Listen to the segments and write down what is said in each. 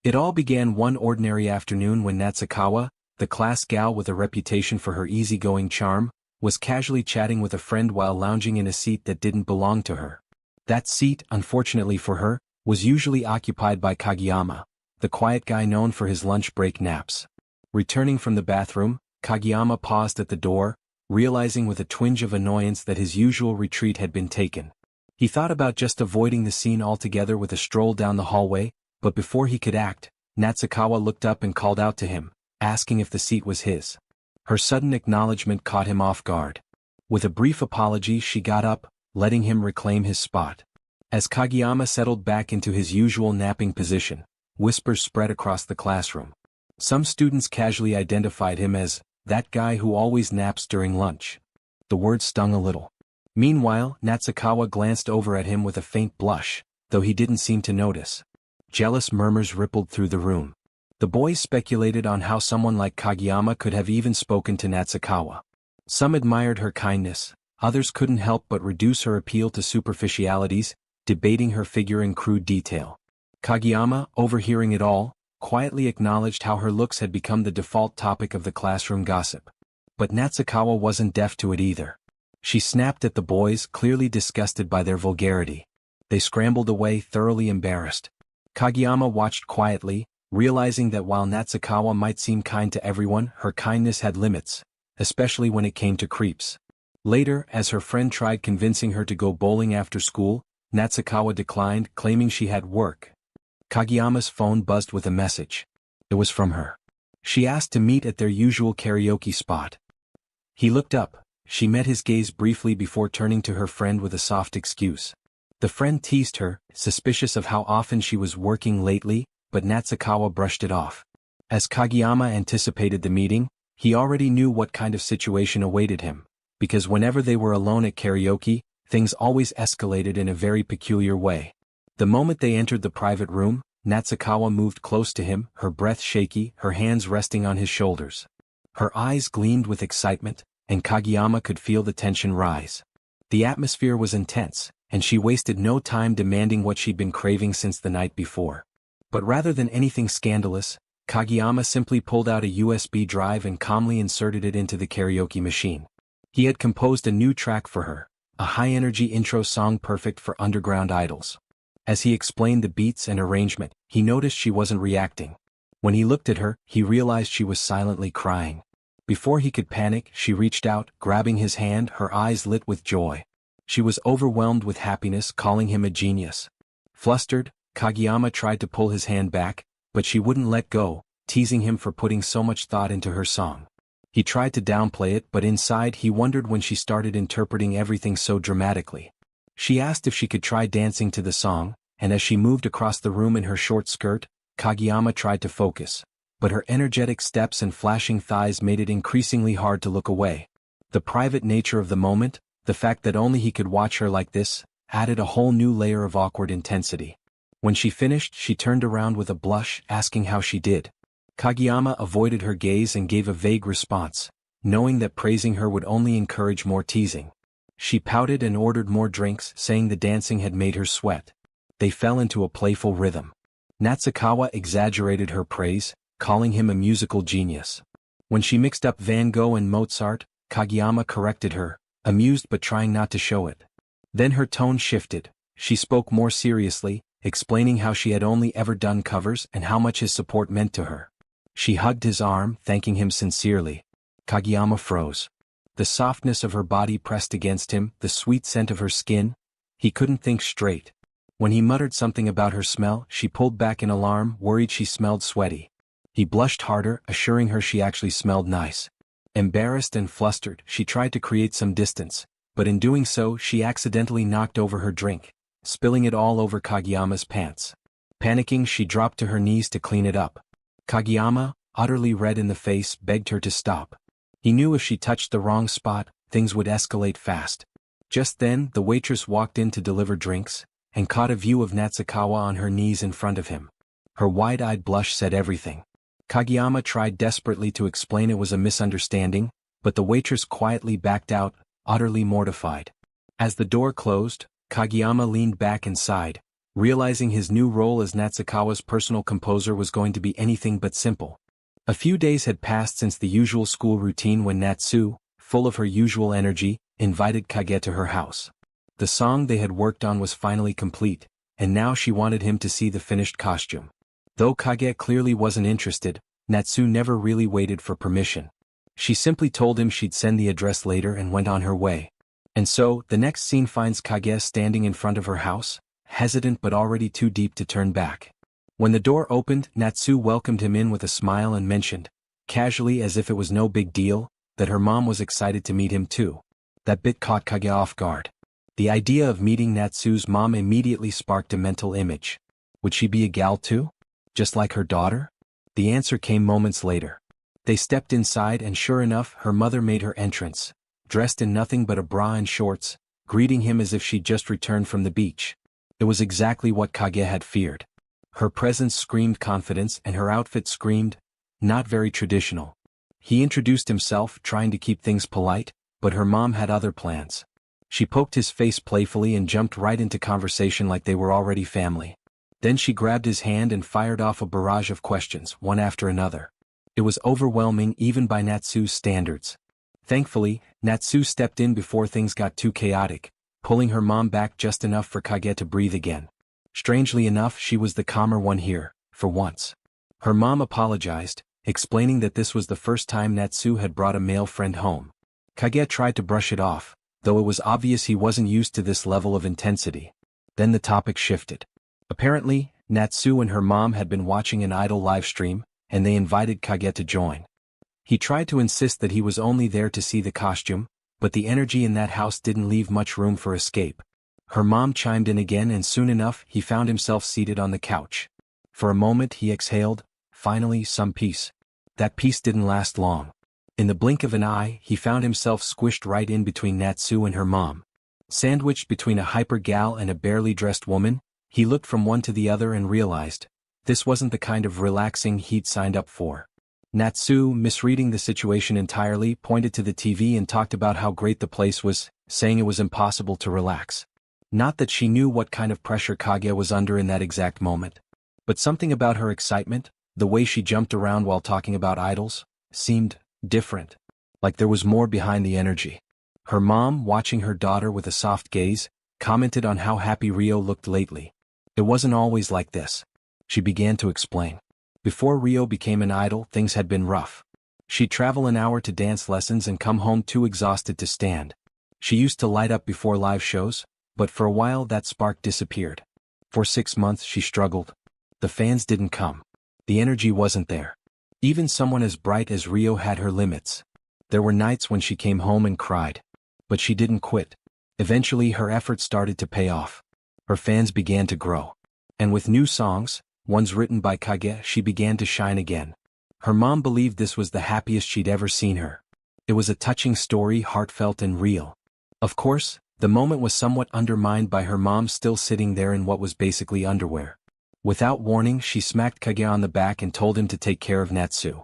It all began one ordinary afternoon when Natsukawa, the class gal with a reputation for her easygoing charm, was casually chatting with a friend while lounging in a seat that didn't belong to her. That seat, unfortunately for her, was usually occupied by Kageyama, the quiet guy known for his lunch break naps. Returning from the bathroom, Kageyama paused at the door, realizing with a twinge of annoyance that his usual retreat had been taken. He thought about just avoiding the scene altogether with a stroll down the hallway, but before he could act, Natsukawa looked up and called out to him, asking if the seat was his. Her sudden acknowledgement caught him off guard. With a brief apology she got up, letting him reclaim his spot. As Kageyama settled back into his usual napping position, whispers spread across the classroom. Some students casually identified him as, "that guy who always naps during lunch." The word stung a little. Meanwhile, Natsukawa glanced over at him with a faint blush, though he didn't seem to notice. Jealous murmurs rippled through the room. The boys speculated on how someone like Kageyama could have even spoken to Natsukawa. Some admired her kindness, others couldn't help but reduce her appeal to superficialities, debating her figure in crude detail. Kageyama, overhearing it all, quietly acknowledged how her looks had become the default topic of the classroom gossip. But Natsukawa wasn't deaf to it either. She snapped at the boys, clearly disgusted by their vulgarity. They scrambled away, thoroughly embarrassed. Kageyama watched quietly, realizing that while Natsukawa might seem kind to everyone, her kindness had limits, especially when it came to creeps. Later, as her friend tried convincing her to go bowling after school, Natsukawa declined, claiming she had work. Kageyama's phone buzzed with a message. It was from her. She asked to meet at their usual karaoke spot. He looked up. She met his gaze briefly before turning to her friend with a soft excuse. The friend teased her, suspicious of how often she was working lately, but Natsukawa brushed it off. As Kageyama anticipated the meeting, he already knew what kind of situation awaited him, because whenever they were alone at karaoke, things always escalated in a very peculiar way. The moment they entered the private room, Natsukawa moved close to him, her breath shaky, her hands resting on his shoulders. Her eyes gleamed with excitement, and Kageyama could feel the tension rise. The atmosphere was intense, and she wasted no time demanding what she'd been craving since the night before. But rather than anything scandalous, Kageyama simply pulled out a USB drive and calmly inserted it into the karaoke machine. He had composed a new track for her, a high-energy intro song perfect for underground idols. As he explained the beats and arrangement, he noticed she wasn't reacting. When he looked at her, he realized she was silently crying. Before he could panic, she reached out, grabbing his hand, her eyes lit with joy. She was overwhelmed with happiness, calling him a genius. Flustered, Kageyama tried to pull his hand back, but she wouldn't let go, teasing him for putting so much thought into her song. He tried to downplay it, but inside he wondered when she started interpreting everything so dramatically. She asked if she could try dancing to the song, and as she moved across the room in her short skirt, Kageyama tried to focus, but her energetic steps and flashing thighs made it increasingly hard to look away. The private nature of the moment, the fact that only he could watch her like this, added a whole new layer of awkward intensity. When she finished, she turned around with a blush, asking how she did. Kageyama avoided her gaze and gave a vague response, knowing that praising her would only encourage more teasing. She pouted and ordered more drinks, saying the dancing had made her sweat. They fell into a playful rhythm. Natsukawa exaggerated her praise, calling him a musical genius. When she mixed up Van Gogh and Mozart, Kageyama corrected her, amused but trying not to show it. Then her tone shifted. She spoke more seriously, explaining how she had only ever done covers and how much his support meant to her. She hugged his arm, thanking him sincerely. Kageyama froze. The softness of her body pressed against him, the sweet scent of her skin. He couldn't think straight. When he muttered something about her smell, she pulled back in alarm, worried she smelled sweaty. He blushed harder, assuring her she actually smelled nice. Embarrassed and flustered, she tried to create some distance, but in doing so she accidentally knocked over her drink, spilling it all over Kageyama's pants. Panicking, she dropped to her knees to clean it up. Kageyama, utterly red in the face, begged her to stop. He knew if she touched the wrong spot, things would escalate fast. Just then, the waitress walked in to deliver drinks, and caught a view of Natsukawa on her knees in front of him. Her wide-eyed blush said everything. Kageyama tried desperately to explain it was a misunderstanding, but the waitress quietly backed out, utterly mortified. As the door closed, Kageyama leaned back and sighed, realizing his new role as Natsukawa's personal composer was going to be anything but simple. A few days had passed since the usual school routine when Natsu, full of her usual energy, invited Kage to her house. The song they had worked on was finally complete, and now she wanted him to see the finished costume. Though Kage clearly wasn't interested, Natsu never really waited for permission. She simply told him she'd send the address later and went on her way. And so, the next scene finds Kage standing in front of her house, hesitant but already too deep to turn back. When the door opened, Natsu welcomed him in with a smile and mentioned, casually as if it was no big deal, that her mom was excited to meet him too. That bit caught Kage off guard. The idea of meeting Natsu's mom immediately sparked a mental image. Would she be a gal too? Just like her daughter? The answer came moments later. They stepped inside and sure enough her mother made her entrance, dressed in nothing but a bra and shorts, greeting him as if she'd just returned from the beach. It was exactly what Kage had feared. Her presence screamed confidence and her outfit screamed, not very traditional. He introduced himself, trying to keep things polite, but her mom had other plans. She poked his face playfully and jumped right into conversation like they were already family. Then she grabbed his hand and fired off a barrage of questions, one after another. It was overwhelming even by Natsu's standards. Thankfully, Natsu stepped in before things got too chaotic, pulling her mom back just enough for Kage to breathe again. Strangely enough, she was the calmer one here, for once. Her mom apologized, explaining that this was the first time Natsu had brought a male friend home. Kage tried to brush it off, though it was obvious he wasn't used to this level of intensity. Then the topic shifted. Apparently, Natsu and her mom had been watching an idol livestream, and they invited Kage to join. He tried to insist that he was only there to see the costume, but the energy in that house didn't leave much room for escape. Her mom chimed in again and soon enough he found himself seated on the couch. For a moment he exhaled, finally some peace. That peace didn't last long. In the blink of an eye he found himself squished right in between Natsu and her mom. Sandwiched between a hyper gal and a barely dressed woman, he looked from one to the other and realized, this wasn't the kind of relaxing he'd signed up for. Natsu, misreading the situation entirely, pointed to the TV and talked about how great the place was, saying it was impossible to relax. Not that she knew what kind of pressure Kage was under in that exact moment. But something about her excitement, the way she jumped around while talking about idols, seemed different. Like there was more behind the energy. Her mom, watching her daughter with a soft gaze, commented on how happy Rio looked lately. It wasn't always like this. She began to explain. Before Rio became an idol, things had been rough. She'd travel an hour to dance lessons and come home too exhausted to stand. She used to light up before live shows, but for a while that spark disappeared. For 6 months she struggled. The fans didn't come. The energy wasn't there. Even someone as bright as Rio had her limits. There were nights when she came home and cried. But she didn't quit. Eventually her efforts started to pay off. Her fans began to grow. And with new songs, ones written by Kage, she began to shine again. Her mom believed this was the happiest she'd ever seen her. It was a touching story, heartfelt and real. Of course, the moment was somewhat undermined by her mom still sitting there in what was basically underwear. Without warning, she smacked Kage on the back and told him to take care of Natsu.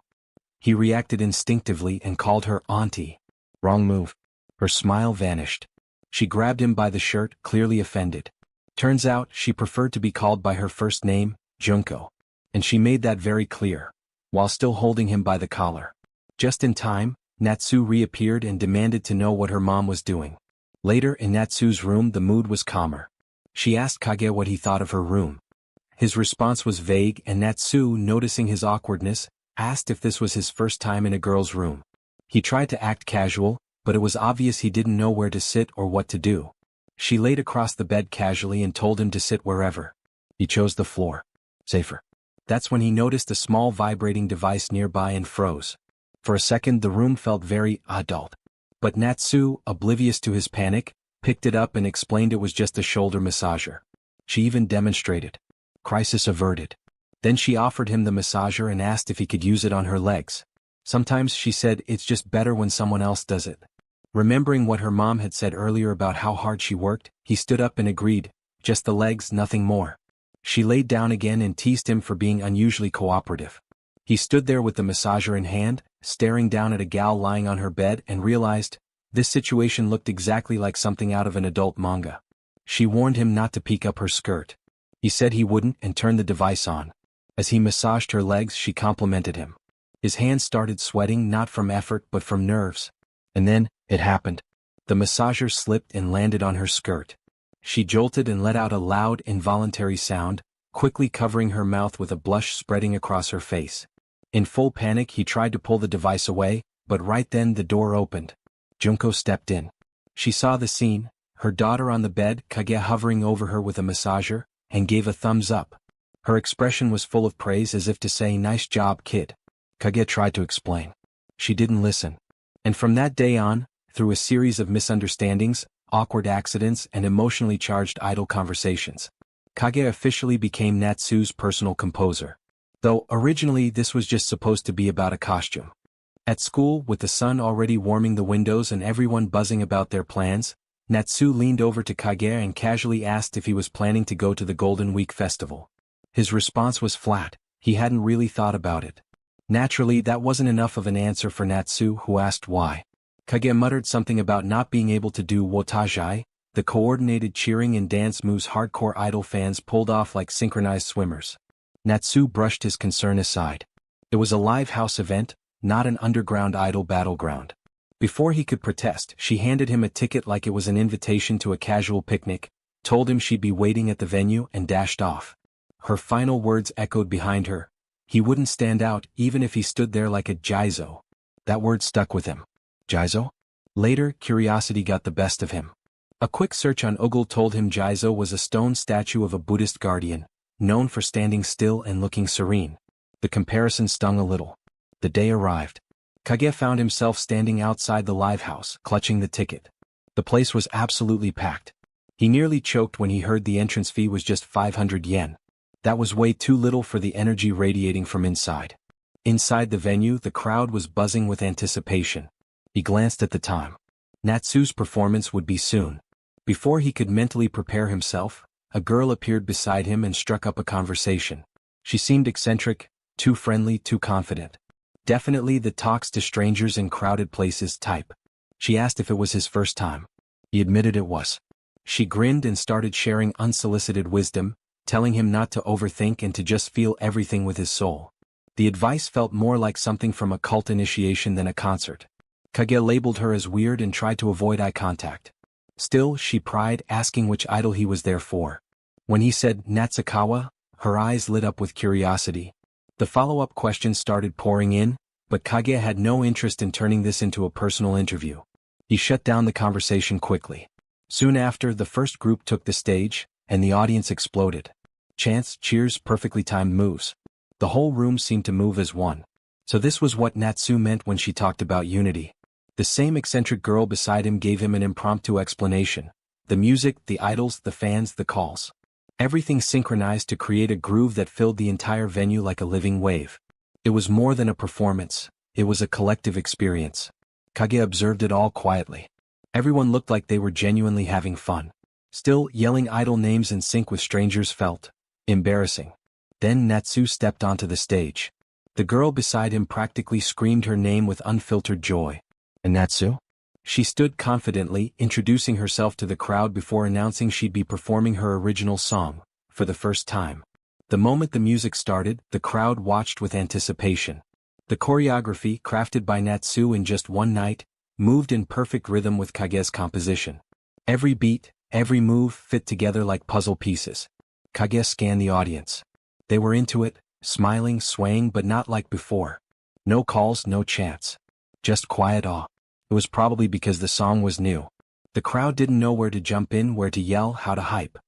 He reacted instinctively and called her auntie. Wrong move. Her smile vanished. She grabbed him by the shirt, clearly offended. Turns out, she preferred to be called by her first name, Junko. And she made that very clear, while still holding him by the collar. Just in time, Natsu reappeared and demanded to know what her mom was doing. Later in Natsu's room the mood was calmer. She asked Kage what he thought of her room. His response was vague and Natsu, noticing his awkwardness, asked if this was his first time in a girl's room. He tried to act casual, but it was obvious he didn't know where to sit or what to do. She laid across the bed casually and told him to sit wherever. He chose the floor. Safer. That's when he noticed a small vibrating device nearby and froze. For a second the room felt very adult. But Natsu, oblivious to his panic, picked it up and explained it was just a shoulder massager. She even demonstrated. Crisis averted. Then she offered him the massager and asked if he could use it on her legs. Sometimes, she said, it's just better when someone else does it. Remembering what her mom had said earlier about how hard she worked, he stood up and agreed, just the legs, nothing more. She laid down again and teased him for being unusually cooperative. He stood there with the massager in hand, staring down at a gal lying on her bed and realized, this situation looked exactly like something out of an adult manga. She warned him not to peek up her skirt. He said he wouldn't and turned the device on. As he massaged her legs, she complimented him. His hands started sweating, not from effort but from nerves. And then, it happened. The massager slipped and landed on her skirt. She jolted and let out a loud, involuntary sound, quickly covering her mouth with a blush spreading across her face. In full panic, he tried to pull the device away, but right then the door opened. Junko stepped in. She saw the scene, her daughter on the bed, Kage hovering over her with a massager, and gave a thumbs up. Her expression was full of praise, as if to say, "Nice job, kid." Kage tried to explain. She didn't listen. And from that day on, through a series of misunderstandings, awkward accidents, and emotionally charged idol conversations, Kage officially became Natsu's personal composer. Though originally this was just supposed to be about a costume. At school, with the sun already warming the windows and everyone buzzing about their plans, Natsu leaned over to Kage and casually asked if he was planning to go to the Golden Week festival. His response was flat. He hadn't really thought about it. Naturally, that wasn't enough of an answer for Natsu, who asked why. Kage muttered something about not being able to do wotajai, the coordinated cheering and dance moves hardcore idol fans pulled off like synchronized swimmers. Natsu brushed his concern aside. It was a live house event, not an underground idol battleground. Before he could protest, she handed him a ticket like it was an invitation to a casual picnic, told him she'd be waiting at the venue, and dashed off. Her final words echoed behind her. He wouldn't stand out even if he stood there like a Jizo. That word stuck with him. Jizo? Later, curiosity got the best of him. A quick search on Google told him Jizo was a stone statue of a Buddhist guardian, known for standing still and looking serene. The comparison stung a little. The day arrived. Kage found himself standing outside the live house, clutching the ticket. The place was absolutely packed. He nearly choked when he heard the entrance fee was just 500 yen. That was way too little for the energy radiating from inside. Inside the venue, the crowd was buzzing with anticipation. He glanced at the time. Natsu's performance would be soon. Before he could mentally prepare himself, a girl appeared beside him and struck up a conversation. She seemed eccentric, too friendly, too confident. Definitely the talks to strangers in crowded places type. She asked if it was his first time. He admitted it was. She grinned and started sharing unsolicited wisdom, telling him not to overthink and to just feel everything with his soul. The advice felt more like something from a cult initiation than a concert. Kage labeled her as weird and tried to avoid eye contact. Still, she pried, asking which idol he was there for. When he said Natsukawa, her eyes lit up with curiosity. The follow-up questions started pouring in, but Kage had no interest in turning this into a personal interview. He shut down the conversation quickly. Soon after, the first group took the stage, and the audience exploded. Chants, cheers, perfectly timed moves. The whole room seemed to move as one. So this was what Natsu meant when she talked about unity. The same eccentric girl beside him gave him an impromptu explanation. The music, the idols, the fans, the calls. Everything synchronized to create a groove that filled the entire venue like a living wave. It was more than a performance. It was a collective experience. Kage observed it all quietly. Everyone looked like they were genuinely having fun. Still, yelling idol names in sync with strangers felt embarrassing. Then Natsu stepped onto the stage. The girl beside him practically screamed her name with unfiltered joy. And Natsu? She stood confidently, introducing herself to the crowd before announcing she'd be performing her original song, for the first time. The moment the music started, the crowd watched with anticipation. The choreography, crafted by Natsu in just one night, moved in perfect rhythm with Kage's composition. Every beat, every move fit together like puzzle pieces. Kage scanned the audience. They were into it, smiling, swaying, but not like before. No calls, no chants. Just quiet awe. It was probably because the song was new. The crowd didn't know where to jump in, where to yell, how to hype.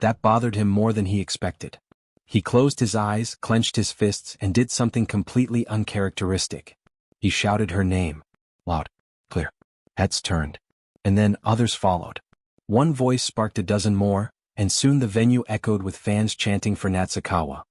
That bothered him more than he expected. He closed his eyes, clenched his fists, and did something completely uncharacteristic. He shouted her name. Loud. Clear. Heads turned. And then others followed. One voice sparked a dozen more, and soon the venue echoed with fans chanting for Natsukawa.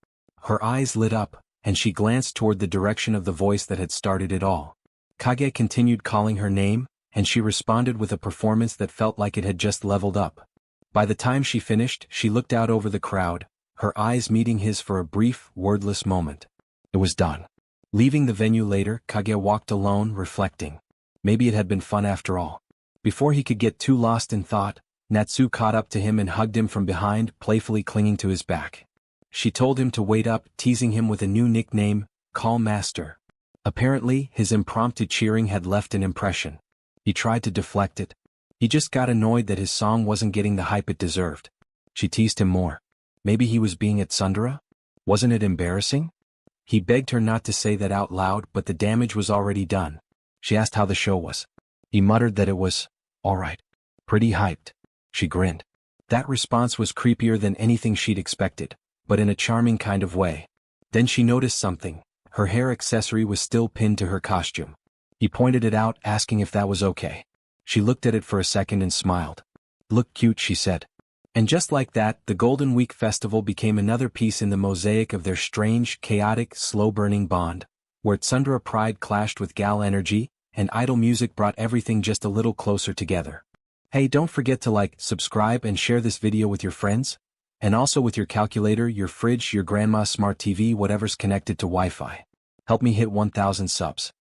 Her eyes lit up, and she glanced toward the direction of the voice that had started it all. Kage continued calling her name, and she responded with a performance that felt like it had just leveled up. By the time she finished, she looked out over the crowd, her eyes meeting his for a brief, wordless moment. It was done. Leaving the venue later, Kage walked alone, reflecting. Maybe it had been fun after all. Before he could get too lost in thought, Natsu caught up to him and hugged him from behind, playfully clinging to his back. She told him to wait up, teasing him with a new nickname, Call Master. Apparently, his impromptu cheering had left an impression. He tried to deflect it. He just got annoyed that his song wasn't getting the hype it deserved. She teased him more. Maybe he was being at tsundere? Wasn't it embarrassing? He begged her not to say that out loud, but the damage was already done. She asked how the show was. He muttered that it was, alright. Pretty hyped. She grinned. That response was creepier than anything she'd expected, but in a charming kind of way. Then she noticed something. Her hair accessory was still pinned to her costume. He pointed it out, asking if that was okay. She looked at it for a second and smiled. Look cute, she said. And just like that, the Golden Week Festival became another piece in the mosaic of their strange, chaotic, slow-burning bond, where tsundere pride clashed with gal energy, and idol music brought everything just a little closer together. Hey, don't forget to like, subscribe and share this video with your friends, and also with your calculator, your fridge, your grandma's smart TV, whatever's connected to Wi-Fi. Help me hit 1,000 subs.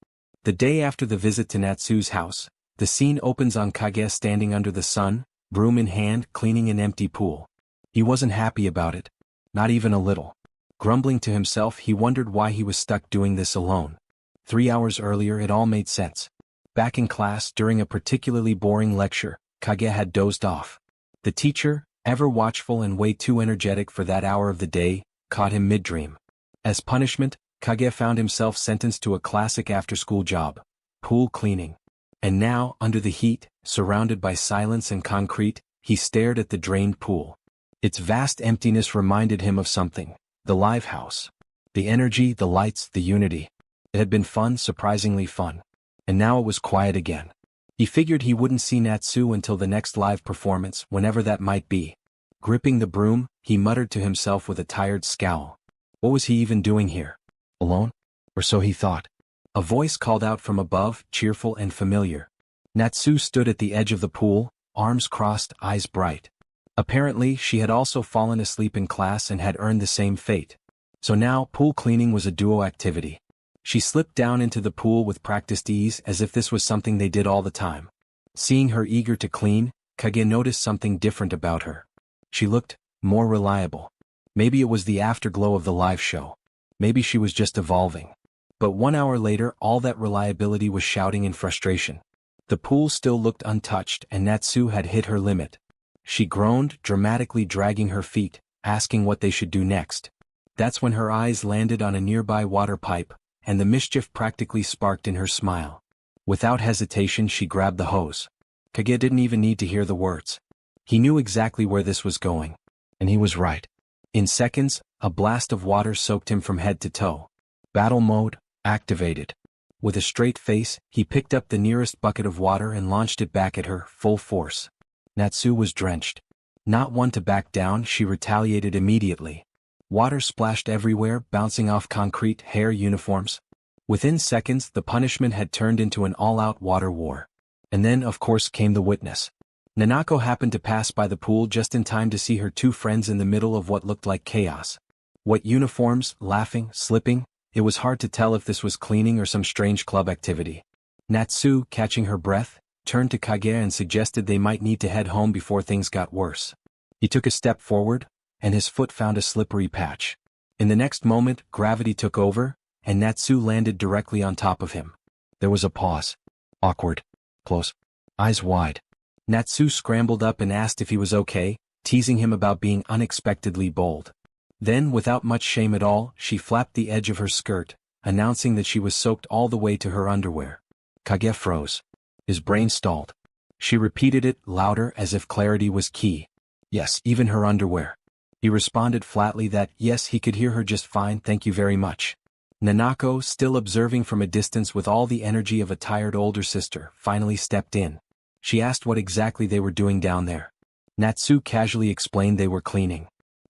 The day after the visit to Natsu's house, the scene opens on Kage standing under the sun, broom in hand, cleaning an empty pool. He wasn't happy about it. Not even a little. Grumbling to himself, he wondered why he was stuck doing this alone. 3 hours earlier it all made sense. Back in class, during a particularly boring lecture, Kage had dozed off. The teacher, ever watchful and way too energetic for that hour of the day, caught him mid-dream. As punishment, Kage found himself sentenced to a classic after-school job, pool cleaning. And now, under the heat, surrounded by silence and concrete, he stared at the drained pool. Its vast emptiness reminded him of something, the live house. The energy, the lights, the unity. It had been fun, surprisingly fun. And now it was quiet again. He figured he wouldn't see Natsu until the next live performance, whenever that might be. Gripping the broom, he muttered to himself with a tired scowl. What was he even doing here? Alone? Or so he thought. A voice called out from above, cheerful and familiar. Natsu stood at the edge of the pool, arms crossed, eyes bright. Apparently, she had also fallen asleep in class and had earned the same fate. So now, pool cleaning was a duo activity. She slipped down into the pool with practiced ease as if this was something they did all the time. Seeing her eager to clean, Kage noticed something different about her. She looked more reliable. Maybe it was the afterglow of the live show. Maybe she was just evolving. But 1 hour later, all that reliability was shouting in frustration. The pool still looked untouched and Natsu had hit her limit. She groaned, dramatically dragging her feet, asking what they should do next. That's when her eyes landed on a nearby water pipe, and the mischief practically sparked in her smile. Without hesitation she grabbed the hose. Kage didn't even need to hear the words. He knew exactly where this was going. And he was right. In seconds, a blast of water soaked him from head to toe. Battle mode activated. With a straight face, he picked up the nearest bucket of water and launched it back at her, full force. Natsu was drenched. Not one to back down, she retaliated immediately. Water splashed everywhere, bouncing off concrete, hair, uniforms. Within seconds, the punishment had turned into an all-out water war. And then, of course, came the witness. Nanako happened to pass by the pool just in time to see her two friends in the middle of what looked like chaos. What uniforms, laughing, slipping, it was hard to tell if this was cleaning or some strange club activity. Natsu, catching her breath, turned to Kage and suggested they might need to head home before things got worse. He took a step forward, and his foot found a slippery patch. In the next moment, gravity took over, and Natsu landed directly on top of him. There was a pause. Awkward. Close. Eyes wide. Natsu scrambled up and asked if he was okay, teasing him about being unexpectedly bold. Then, without much shame at all, she flapped the edge of her skirt, announcing that she was soaked all the way to her underwear. Kage froze. His brain stalled. She repeated it, louder, as if clarity was key. Yes, even her underwear. He responded flatly that, yes, he could hear her just fine, thank you very much. Nanako, still observing from a distance with all the energy of a tired older sister, finally stepped in. She asked what exactly they were doing down there. Natsu casually explained they were cleaning.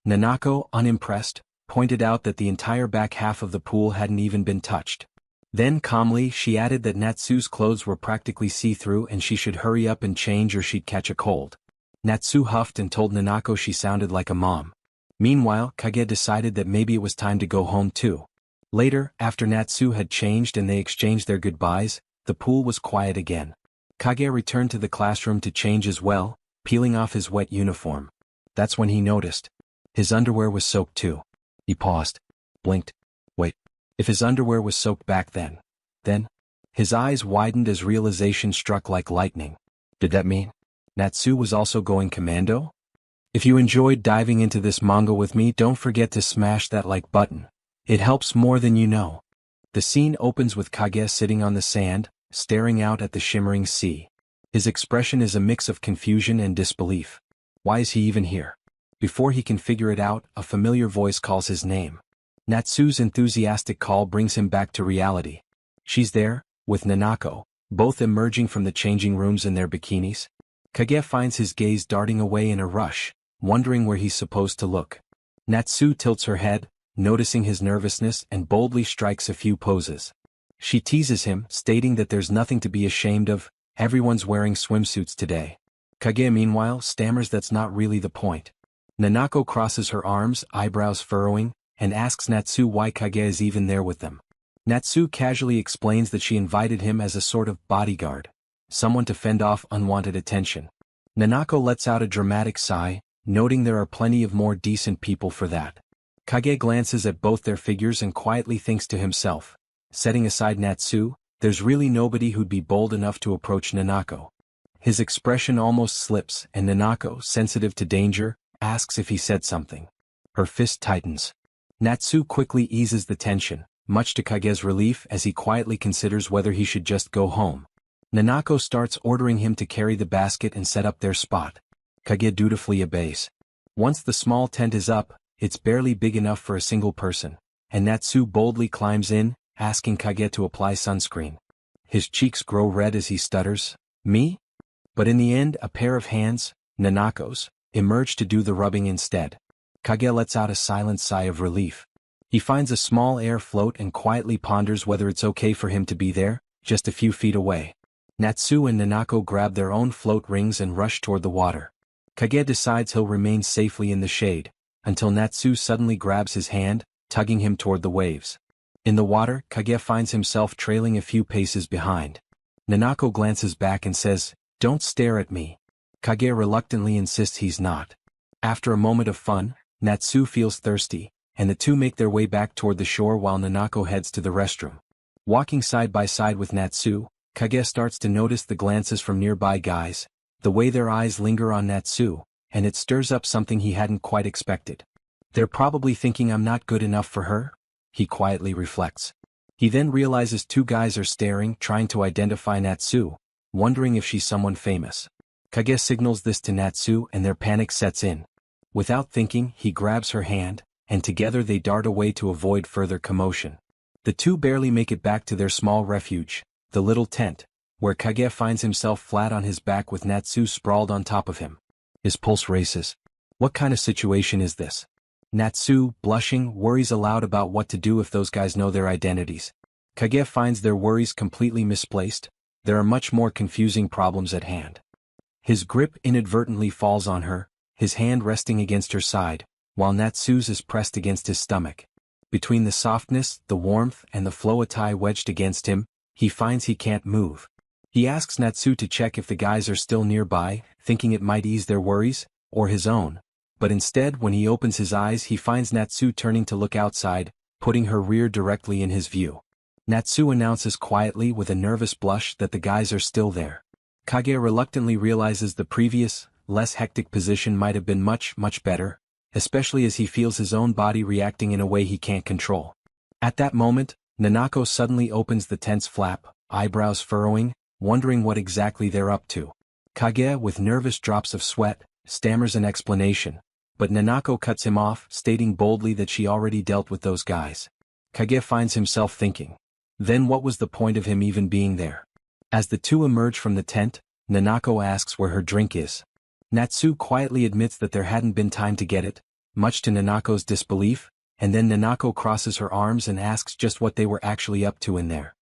Nanako, unimpressed, pointed out that the entire back half of the pool hadn't even been touched. Then calmly she added that Natsu's clothes were practically see-through and she should hurry up and change or she'd catch a cold. Natsu huffed and told Nanako she sounded like a mom. Meanwhile, Kage decided that maybe it was time to go home too. Later, after Natsu had changed and they exchanged their goodbyes, the pool was quiet again. Kage returned to the classroom to change as well, peeling off his wet uniform. That's when he noticed. His underwear was soaked too. He paused. Blinked. Wait. If his underwear was soaked back then? His eyes widened as realization struck like lightning. Did that mean Natsu was also going commando? If you enjoyed diving into this manga with me, don't forget to smash that like button. It helps more than you know. The scene opens with Kage sitting on the sand, staring out at the shimmering sea. His expression is a mix of confusion and disbelief. Why is he even here? Before he can figure it out, a familiar voice calls his name. Natsu's enthusiastic call brings him back to reality. She's there, with Nanako, both emerging from the changing rooms in their bikinis. Kage finds his gaze darting away in a rush, wondering where he's supposed to look. Natsu tilts her head, noticing his nervousness, and boldly strikes a few poses. She teases him, stating that there's nothing to be ashamed of, everyone's wearing swimsuits today. Kage meanwhile stammers that's not really the point. Nanako crosses her arms, eyebrows furrowing, and asks Natsu why Kage is even there with them. Natsu casually explains that she invited him as a sort of bodyguard, someone to fend off unwanted attention. Nanako lets out a dramatic sigh, noting there are plenty of more decent people for that. Kage glances at both their figures and quietly thinks to himself, setting aside Natsu, there's really nobody who'd be bold enough to approach Nanako. His expression almost slips, and Nanako, sensitive to danger, asks if he said something. Her fist tightens. Natsu quickly eases the tension, much to Kage's relief as he quietly considers whether he should just go home. Nanako starts ordering him to carry the basket and set up their spot. Kage dutifully obeys. Once the small tent is up, it's barely big enough for a single person, and Natsu boldly climbs in, asking Kage to apply sunscreen. His cheeks grow red as he stutters, "Me?" But in the end, a pair of hands, Nanako's, emerge to do the rubbing instead. Kage lets out a silent sigh of relief. He finds a small air float and quietly ponders whether it's okay for him to be there, just a few feet away. Natsu and Nanako grab their own float rings and rush toward the water. Kage decides he'll remain safely in the shade, until Natsu suddenly grabs his hand, tugging him toward the waves. In the water, Kage finds himself trailing a few paces behind. Nanako glances back and says, "Don't stare at me." Kage reluctantly insists he's not. After a moment of fun, Natsu feels thirsty, and the two make their way back toward the shore while Nanako heads to the restroom. Walking side by side with Natsu, Kage starts to notice the glances from nearby guys, the way their eyes linger on Natsu, and it stirs up something he hadn't quite expected. They're probably thinking I'm not good enough for her? He quietly reflects. He then realizes two guys are staring, trying to identify Natsu, wondering if she's someone famous. Kage signals this to Natsu and their panic sets in. Without thinking, he grabs her hand, and together they dart away to avoid further commotion. The two barely make it back to their small refuge, the little tent, where Kage finds himself flat on his back with Natsu sprawled on top of him. His pulse races. What kind of situation is this? Natsu, blushing, worries aloud about what to do if those guys know their identities. Kage finds their worries completely misplaced. There are much more confusing problems at hand. His grip inadvertently falls on her, his hand resting against her side, while Natsu's is pressed against his stomach. Between the softness, the warmth, and the flow tie wedged against him, he finds he can't move. He asks Natsu to check if the guys are still nearby, thinking it might ease their worries, or his own. But instead, when he opens his eyes, he finds Natsu turning to look outside, putting her rear directly in his view. Natsu announces quietly with a nervous blush that the guys are still there. Kage reluctantly realizes the previous, less hectic position might have been much better, especially as he feels his own body reacting in a way he can't control. At that moment, Nanako suddenly opens the tent's flap, eyebrows furrowing, wondering what exactly they're up to. Kage, with nervous drops of sweat, stammers an explanation, but Nanako cuts him off, stating boldly that she already dealt with those guys. Kage finds himself thinking, then what was the point of him even being there? As the two emerge from the tent, Nanako asks where her drink is. Natsu quietly admits that there hadn't been time to get it, much to Nanako's disbelief, and then Nanako crosses her arms and asks just what they were actually up to in there.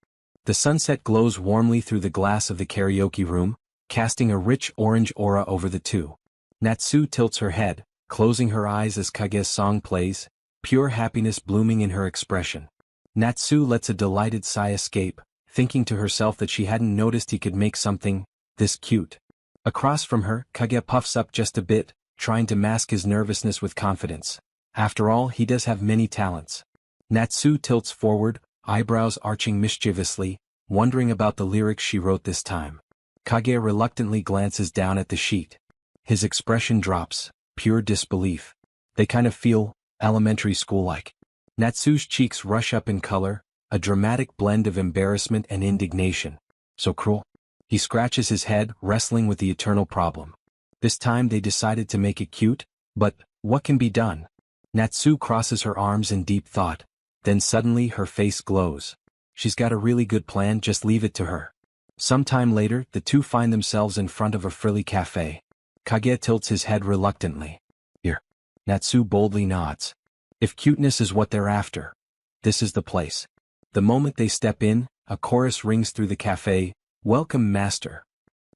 The sunset glows warmly through the glass of the karaoke room, casting a rich orange aura over the two. Natsu tilts her head, closing her eyes as Kage's song plays, pure happiness blooming in her expression. Natsu lets a delighted sigh escape, thinking to herself that she hadn't noticed he could make something this cute. Across from her, Kage puffs up just a bit, trying to mask his nervousness with confidence. After all, he does have many talents. Natsu tilts forward, eyebrows arching mischievously, wondering about the lyrics she wrote this time. Kage reluctantly glances down at the sheet. His expression drops, pure disbelief. They kind of feel elementary school-like. Natsu's cheeks rush up in color, a dramatic blend of embarrassment and indignation. So cruel. He scratches his head, wrestling with the eternal problem. This time they decided to make it cute, but what can be done? Natsu crosses her arms in deep thought. Then suddenly her face glows. She's got a really good plan, just leave it to her. Sometime later, the two find themselves in front of a frilly cafe. Kage tilts his head reluctantly. Here. Natsu boldly nods. If cuteness is what they're after, this is the place. The moment they step in, a chorus rings through the cafe, "Welcome, master."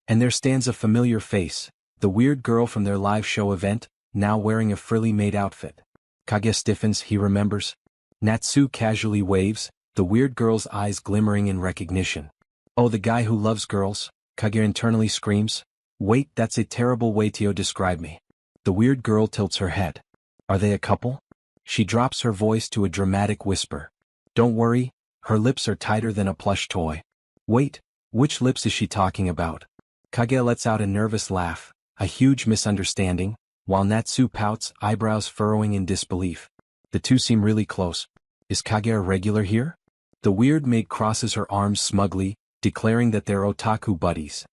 And there stands a familiar face, the weird girl from their live show event, now wearing a frilly maid outfit. Kage stiffens, he remembers. Natsu casually waves, the weird girl's eyes glimmering in recognition. Oh, the guy who loves girls, Kage internally screams. Wait, that's a terrible way to describe me. The weird girl tilts her head. Are they a couple? She drops her voice to a dramatic whisper. Don't worry, her lips are tighter than a plush toy. Wait, which lips is she talking about? Kage lets out a nervous laugh, a huge misunderstanding, while Natsu pouts, eyebrows furrowing in disbelief. The two seem really close. Is Kage a regular here? The weird maid crosses her arms smugly, declaring that they're otaku buddies.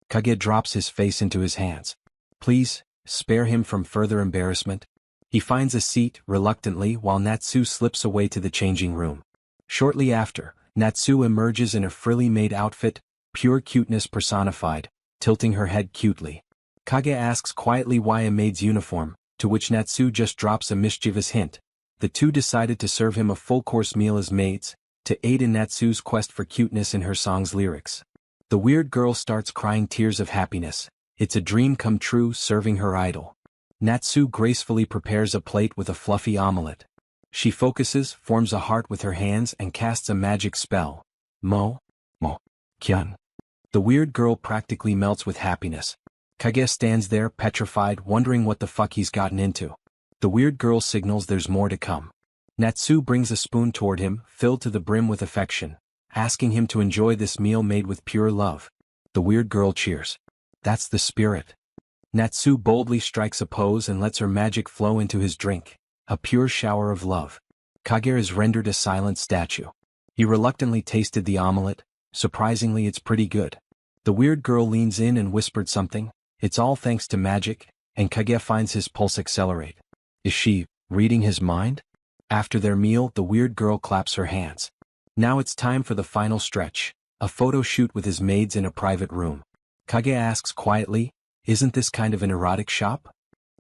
Kage drops his face into his hands. Please, spare him from further embarrassment. He finds a seat, reluctantly, while Natsu slips away to the changing room. Shortly after, Natsu emerges in a frilly maid outfit, pure cuteness personified, tilting her head cutely. Kage asks quietly why a maid's uniform, to which Natsu just drops a mischievous hint. The two decided to serve him a full-course meal as maids, to aid in Natsu's quest for cuteness in her song's lyrics. The weird girl starts crying tears of happiness. It's a dream come true serving her idol. Natsu gracefully prepares a plate with a fluffy omelette. She focuses, forms a heart with her hands and casts a magic spell. Kyun. The weird girl practically melts with happiness. Kage stands there petrified, wondering what the fuck he's gotten into. The weird girl signals there's more to come. Natsu brings a spoon toward him, filled to the brim with affection, asking him to enjoy this meal made with pure love. The weird girl cheers. That's the spirit. Natsu boldly strikes a pose and lets her magic flow into his drink, a pure shower of love. Kage is rendered a silent statue. He reluctantly tasted the omelette. Surprisingly, it's pretty good. The weird girl leans in and whispered something. It's all thanks to magic, and Kage finds his pulse accelerate. Is she reading his mind? After their meal, the weird girl claps her hands. Now it's time for the final stretch, a photo shoot with his maids in a private room. Kage asks quietly, isn't this kind of an erotic shop?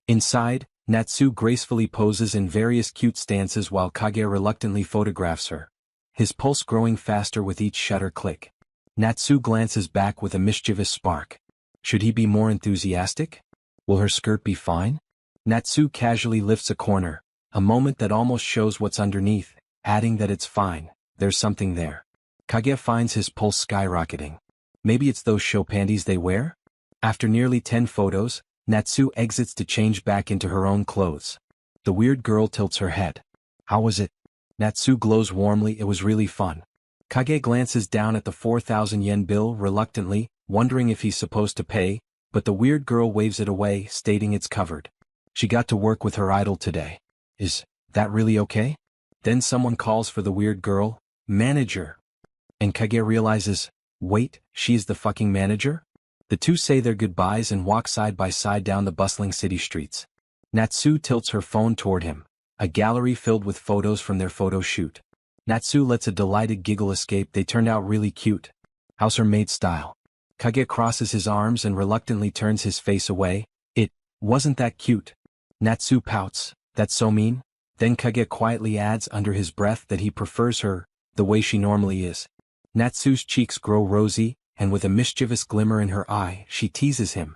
Inside, Natsu gracefully poses in various cute stances while Kage reluctantly photographs her. His pulse growing faster with each shutter click. Natsu glances back with a mischievous spark. Should he be more enthusiastic? Will her skirt be fine? Natsu casually lifts a corner, a moment that almost shows what's underneath, adding that it's fine, there's something there. Kage finds his pulse skyrocketing. Maybe it's those show panties they wear? After nearly 10 photos, Natsu exits to change back into her own clothes. The weird girl tilts her head. How was it? Natsu glows warmly, it was really fun. Kage glances down at the 4,000 yen bill reluctantly, wondering if he's supposed to pay, but the weird girl waves it away, stating it's covered. She got to work with her idol today. Is that really okay? Then someone calls for the weird girl, manager. And Kage realizes, wait, she's the fucking manager? The two say their goodbyes and walk side by side down the bustling city streets. Natsu tilts her phone toward him, a gallery filled with photos from their photo shoot. Natsu lets a delighted giggle escape, they turned out really cute. How's her maid style? Kage crosses his arms and reluctantly turns his face away. It wasn't that cute. Natsu pouts, that's so mean? Then Kage quietly adds under his breath that he prefers her, the way she normally is. Natsu's cheeks grow rosy, and with a mischievous glimmer in her eye, she teases him.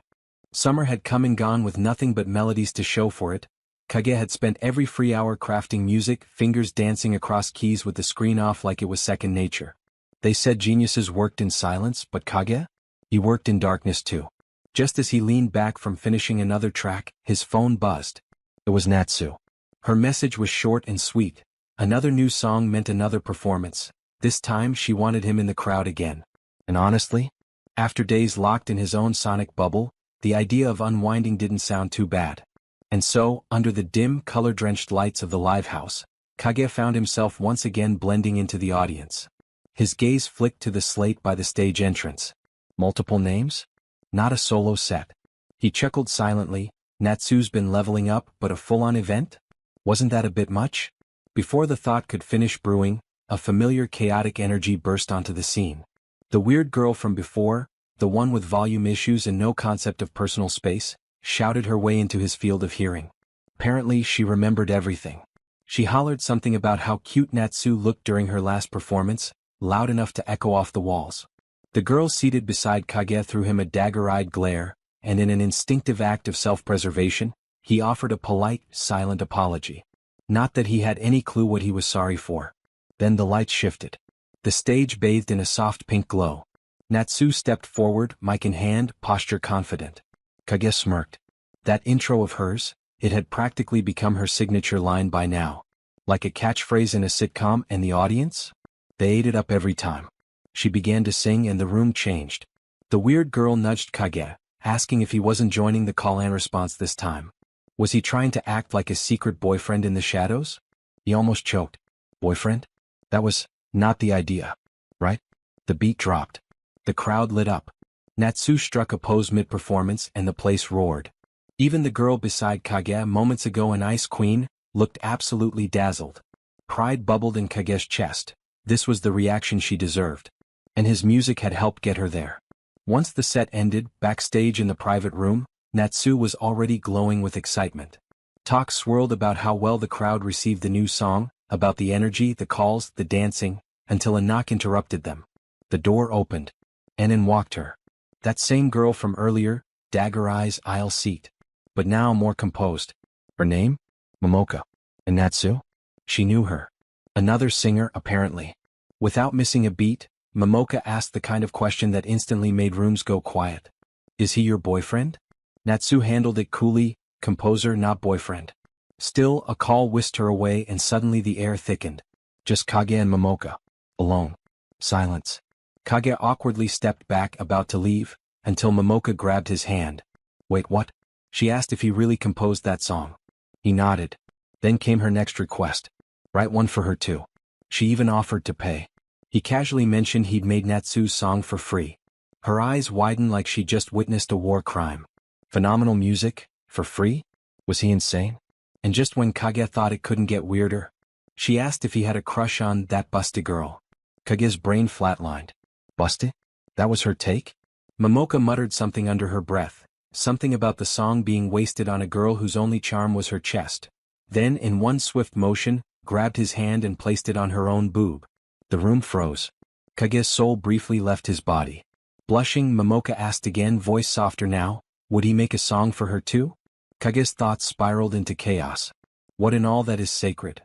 Summer had come and gone with nothing but melodies to show for it. Kage had spent every free hour crafting music, fingers dancing across keys with the screen off like it was second nature. They said geniuses worked in silence, but Kage? He worked in darkness too. Just as he leaned back from finishing another track, his phone buzzed. It was Natsu. Her message was short and sweet. Another new song meant another performance. This time she wanted him in the crowd again. And honestly, after days locked in his own sonic bubble, the idea of unwinding didn't sound too bad. And so, under the dim, color-drenched lights of the live house, Kage found himself once again blending into the audience. His gaze flicked to the slate by the stage entrance. Multiple names? Not a solo set. He chuckled silently. Natsu's been leveling up, but a full-on event? Wasn't that a bit much? Before the thought could finish brewing, a familiar chaotic energy burst onto the scene. The weird girl from before, the one with volume issues and no concept of personal space, shouted her way into his field of hearing. Apparently she remembered everything. She hollered something about how cute Natsu looked during her last performance, loud enough to echo off the walls. The girl seated beside Kage threw him a dagger-eyed glare, and in an instinctive act of self-preservation, he offered a polite, silent apology. Not that he had any clue what he was sorry for. Then the lights shifted. The stage bathed in a soft pink glow. Natsu stepped forward, mic in hand, posture confident. Kage smirked. That intro of hers, it had practically become her signature line by now. Like a catchphrase in a sitcom, and the audience? They ate it up every time. She began to sing and the room changed. The weird girl nudged Kage, asking if he wasn't joining the call and response this time. Was he trying to act like a secret boyfriend in the shadows? He almost choked. Boyfriend? That was not the idea, right? The beat dropped. The crowd lit up. Natsu struck a pose mid-performance and the place roared. Even the girl beside Kage, moments ago an ice queen, looked absolutely dazzled. Pride bubbled in Kage's chest. This was the reaction she deserved. And his music had helped get her there. Once the set ended, backstage in the private room, Natsu was already glowing with excitement. Talk swirled about how well the crowd received the new song, about the energy, the calls, the dancing, until a knock interrupted them. The door opened. And in walked her. That same girl from earlier, dagger eyes, aisle seat. But now more composed. Her name? Momoka. And Natsu? She knew her. Another singer, apparently. Without missing a beat, Momoka asked the kind of question that instantly made rooms go quiet. Is he your boyfriend? Natsu handled it coolly, composer not boyfriend. Still, a call whisked her away and suddenly the air thickened. Just Kage and Momoka. Alone. Silence. Kage awkwardly stepped back about to leave, until Momoka grabbed his hand. Wait, what? She asked if he really composed that song. He nodded. Then came her next request. Write one for her too. She even offered to pay. He casually mentioned he'd made Natsu's song for free. Her eyes widened like she just witnessed a war crime. Phenomenal music? For free? Was he insane? And just when Kage thought it couldn't get weirder, she asked if he had a crush on that busty girl. Kage's brain flatlined. Busty? That was her take? Momoka muttered something under her breath, something about the song being wasted on a girl whose only charm was her chest. Then, in one swift motion, grabbed his hand and placed it on her own boob. The room froze. Kage's soul briefly left his body. Blushing, Momoka asked again, voice softer now, would he make a song for her too? Kage's thoughts spiraled into chaos. What in all that is sacred?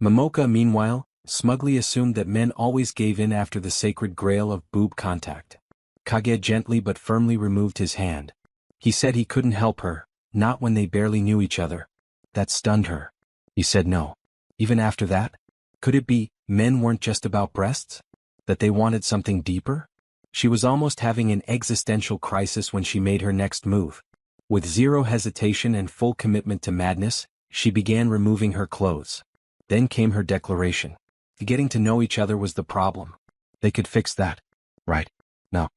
Momoka, meanwhile, smugly assumed that men always gave in after the sacred grail of boob contact. Kage gently but firmly removed his hand. He said he couldn't help her, not when they barely knew each other. That stunned her. He said no. Even after that? Could it be, men weren't just about breasts? That they wanted something deeper? She was almost having an existential crisis when she made her next move. With zero hesitation and full commitment to madness, she began removing her clothes. Then came her declaration. Getting to know each other was the problem. They could fix that. Right. No.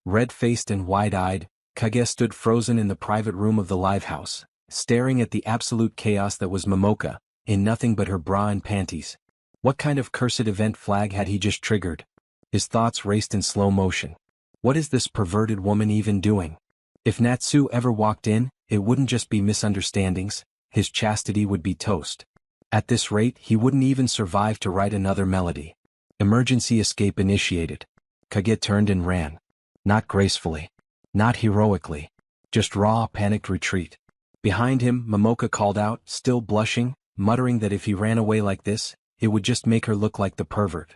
Red-faced and wide-eyed, Kage stood frozen in the private room of the live house, staring at the absolute chaos that was Momoka, in nothing but her bra and panties. What kind of cursed event flag had he just triggered? His thoughts raced in slow motion. What is this perverted woman even doing? If Natsu ever walked in, it wouldn't just be misunderstandings, his chastity would be toast. At this rate, he wouldn't even survive to write another melody. Emergency escape initiated. Kage turned and ran. Not gracefully. Not heroically. Just raw, panicked retreat. Behind him, Momoka called out, still blushing, muttering that if he ran away like this, it would just make her look like the pervert.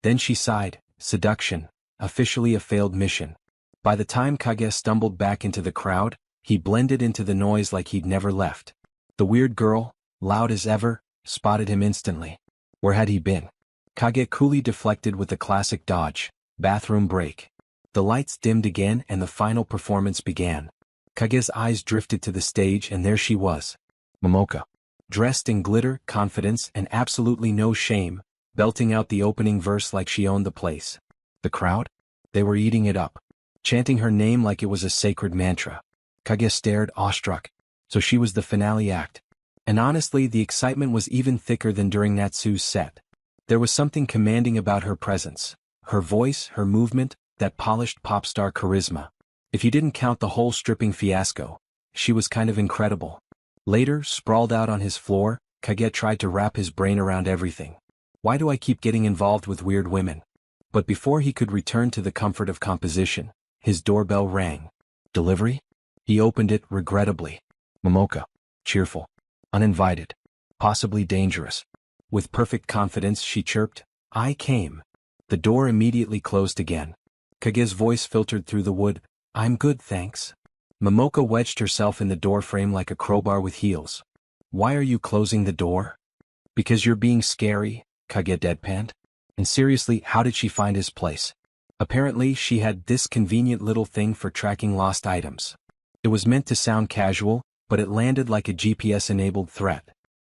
Then she sighed, seduction, officially a failed mission. By the time Kage stumbled back into the crowd, he blended into the noise like he'd never left. The weird girl, loud as ever, spotted him instantly. Where had he been? Kage coolly deflected with the classic dodge. Bathroom break. The lights dimmed again and the final performance began. Kage's eyes drifted to the stage and there she was. Momoka. Dressed in glitter, confidence, and absolutely no shame, belting out the opening verse like she owned the place. The crowd? They were eating it up, chanting her name like it was a sacred mantra. Kage stared awestruck. So she was the finale act. And honestly, the excitement was even thicker than during Natsu's set. There was something commanding about her presence. Her voice, her movement, that polished pop star charisma. If you didn't count the whole stripping fiasco, she was kind of incredible. Later, sprawled out on his floor, Kage tried to wrap his brain around everything. Why do I keep getting involved with weird women? But before he could return to the comfort of composition, his doorbell rang. Delivery? He opened it regrettably. Momoka. Cheerful. Uninvited. Possibly dangerous. With perfect confidence she chirped, I came. The door immediately closed again. Kage's voice filtered through the wood, I'm good thanks. Momoka wedged herself in the doorframe like a crowbar with heels. Why are you closing the door? Because you're being scary, Kage deadpanned. And seriously, how did she find his place? Apparently she had this convenient little thing for tracking lost items. It was meant to sound casual, but it landed like a GPS-enabled threat.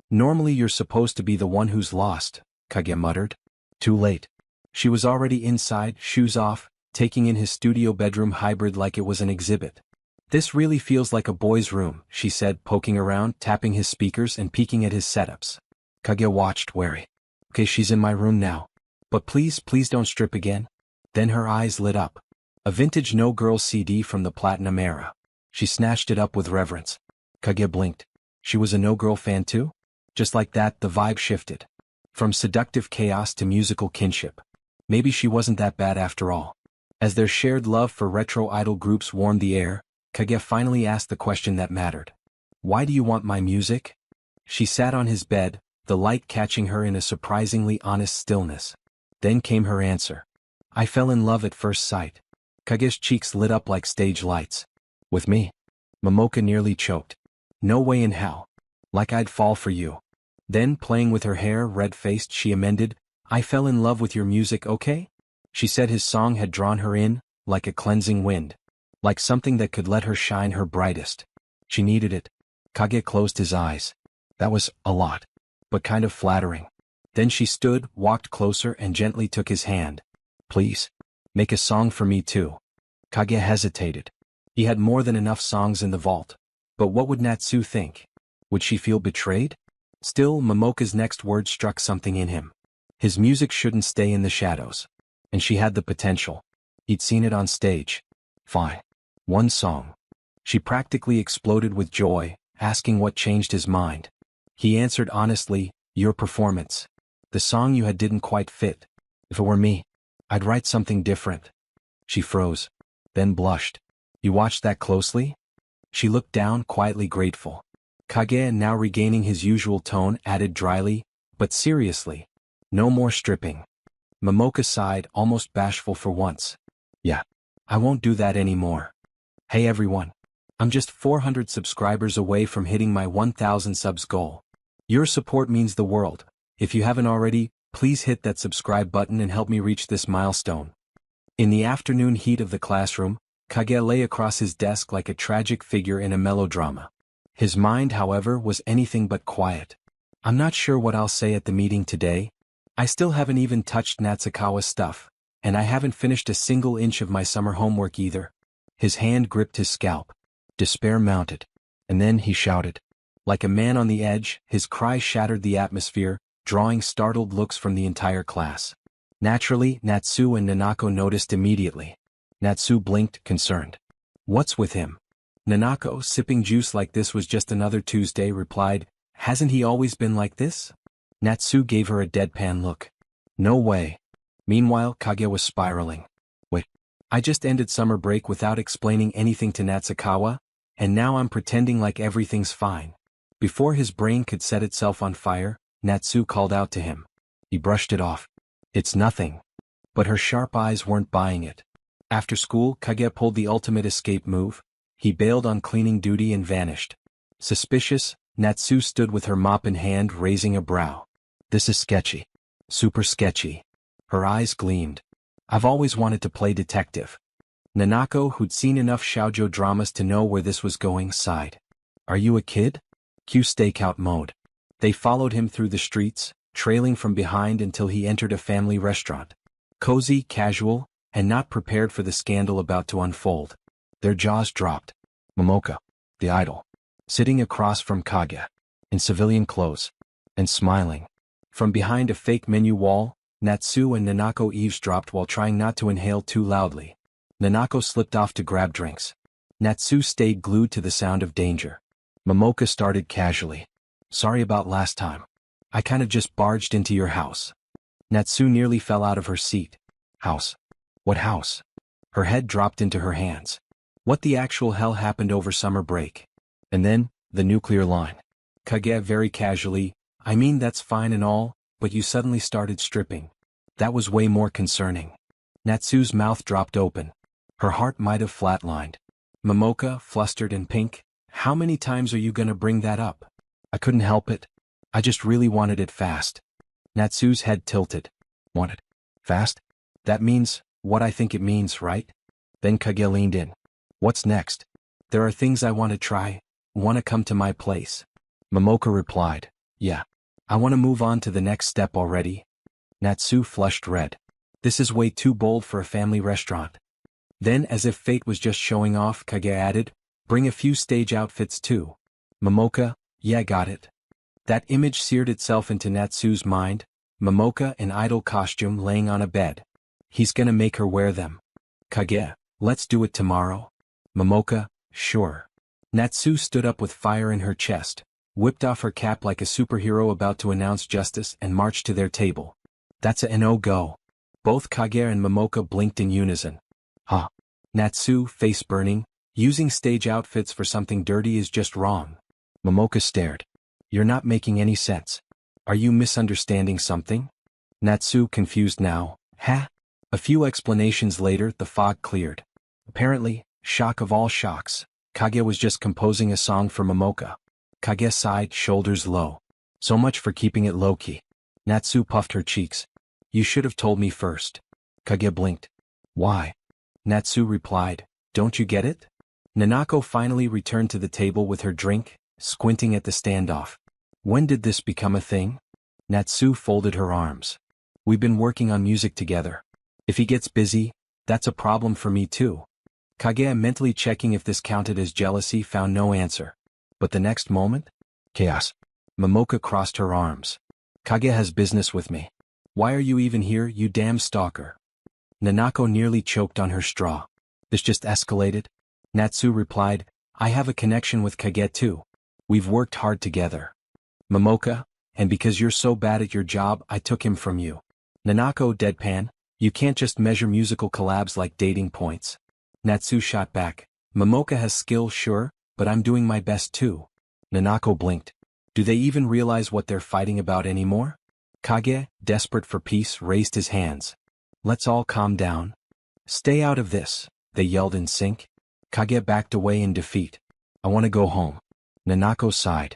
Normally you're supposed to be the one who's lost, Kage muttered. Too late. She was already inside, shoes off, taking in his studio bedroom hybrid like it was an exhibit. This really feels like a boy's room, she said, poking around, tapping his speakers and peeking at his setups. Kage watched, wary. Okay, she's in my room now. But please don't strip again. Then her eyes lit up. A vintage No Girls CD from the Platinum era. She snatched it up with reverence. Kage blinked. She was a No Girl fan too? Just like that, the vibe shifted. From seductive chaos to musical kinship. Maybe she wasn't that bad after all. As their shared love for retro idol groups warmed the air, Kage finally asked the question that mattered. Why do you want my music? She sat on his bed, the light catching her in a surprisingly honest stillness. Then came her answer. I fell in love at first sight. Kage's cheeks lit up like stage lights. With me? Momoka nearly choked. No way in hell. Like I'd fall for you. Then, playing with her hair, red-faced, she amended, I fell in love with your music, okay? She said his song had drawn her in, like a cleansing wind. Like something that could let her shine her brightest. She needed it. Kage closed his eyes. That was a lot. But kind of flattering. Then she stood, walked closer and gently took his hand. Please. Make a song for me too. Kage hesitated. He had more than enough songs in the vault. But what would Natsu think? Would she feel betrayed? Still, Momoka's next word struck something in him. His music shouldn't stay in the shadows. And she had the potential. He'd seen it on stage. Fine. One song. She practically exploded with joy, asking what changed his mind. He answered honestly, your performance. The song you had didn't quite fit. If it were me, I'd write something different. She froze. Then blushed. You watched that closely? She looked down, quietly grateful. Kage, now regaining his usual tone, added dryly, but seriously. No more stripping. Momoka sighed, almost bashful for once. Yeah. I won't do that anymore. Hey everyone. I'm just 400 subscribers away from hitting my 1000 subs goal. Your support means the world. If you haven't already, please hit that subscribe button and help me reach this milestone. In the afternoon heat of the classroom, Kage lay across his desk like a tragic figure in a melodrama. His mind, however, was anything but quiet. I'm not sure what I'll say at the meeting today. I still haven't even touched Natsukawa's stuff, and I haven't finished a single inch of my summer homework either. His hand gripped his scalp. Despair mounted. And then he shouted. Like a man on the edge, his cry shattered the atmosphere, drawing startled looks from the entire class. Naturally, Natsu and Nanako noticed immediately. Natsu blinked, concerned. What's with him? Nanako, sipping juice like this was just another Tuesday, replied, hasn't he always been like this? Natsu gave her a deadpan look. No way. Meanwhile, Kage was spiraling. Wait. I just ended summer break without explaining anything to Natsukawa, and now I'm pretending like everything's fine. Before his brain could set itself on fire, Natsu called out to him. He brushed it off. It's nothing. But her sharp eyes weren't buying it. After school, Kage pulled the ultimate escape move. He bailed on cleaning duty and vanished. Suspicious, Natsu stood with her mop in hand, raising a brow. This is sketchy. Super sketchy. Her eyes gleamed. I've always wanted to play detective. Nanako, who'd seen enough shoujo dramas to know where this was going, sighed. Are you a kid? Cue stakeout mode. They followed him through the streets, trailing from behind until he entered a family restaurant. Cozy, casual, and not prepared for the scandal about to unfold. Their jaws dropped. Momoka, the idol, sitting across from Kage, in civilian clothes, and smiling. From behind a fake menu wall, Natsu and Nanako eavesdropped while trying not to inhale too loudly. Nanako slipped off to grab drinks. Natsu stayed glued to the sound of danger. Momoka started casually. Sorry about last time. I kind of just barged into your house. Natsu nearly fell out of her seat. House? What house? Her head dropped into her hands. What the actual hell happened over summer break? And then, the nuclear line. Kage very casually, I mean that's fine and all, but you suddenly started stripping. That was way more concerning. Natsu's mouth dropped open. Her heart might have flatlined. Momoka, flustered and pink, how many times are you gonna bring that up? I couldn't help it. I just really wanted it fast. Natsu's head tilted. Wanted? Fast? That means what I think it means, right? Then Kage leaned in. What's next? There are things I want to try. Want to come to my place? Momoka replied. Yeah. I want to move on to the next step already. Natsu flushed red. This is way too bold for a family restaurant. Then, as if fate was just showing off, Kage added, bring a few stage outfits too. Momoka, yeah, got it. That image seared itself into Natsu's mind, Momoka in idol costume laying on a bed. He's gonna make her wear them. Kage, let's do it tomorrow. Momoka, sure. Natsu stood up with fire in her chest, whipped off her cap like a superhero about to announce justice and marched to their table. That's a no-go. Both Kage and Momoka blinked in unison. Huh. Natsu, face burning, using stage outfits for something dirty is just wrong. Momoka stared. You're not making any sense. Are you misunderstanding something? Natsu, confused now. Huh? A few explanations later, the fog cleared. Apparently, shock of all shocks, Kage was just composing a song for Momoka. Kage sighed, shoulders low. So much for keeping it low-key. Natsu puffed her cheeks. You should have told me first. Kage blinked. Why? Natsu replied, don't you get it? Nanako finally returned to the table with her drink, squinting at the standoff. When did this become a thing? Natsu folded her arms. We've been working on music together. If he gets busy, that's a problem for me too. Kage, mentally checking if this counted as jealousy, found no answer. But the next moment? Chaos. Momoka crossed her arms. Kage has business with me. Why are you even here, you damn stalker? Nanako nearly choked on her straw. This just escalated. Natsu replied, I have a connection with Kage too. We've worked hard together. Momoka, and because you're so bad at your job, I took him from you. Nanako deadpan, you can't just measure musical collabs like dating points. Natsu shot back, Momoka has skill, sure, but I'm doing my best too. Nanako blinked. Do they even realize what they're fighting about anymore? Kage, desperate for peace, raised his hands. Let's all calm down. Stay out of this, they yelled in sync. Kage backed away in defeat. I want to go home. Nanako sighed.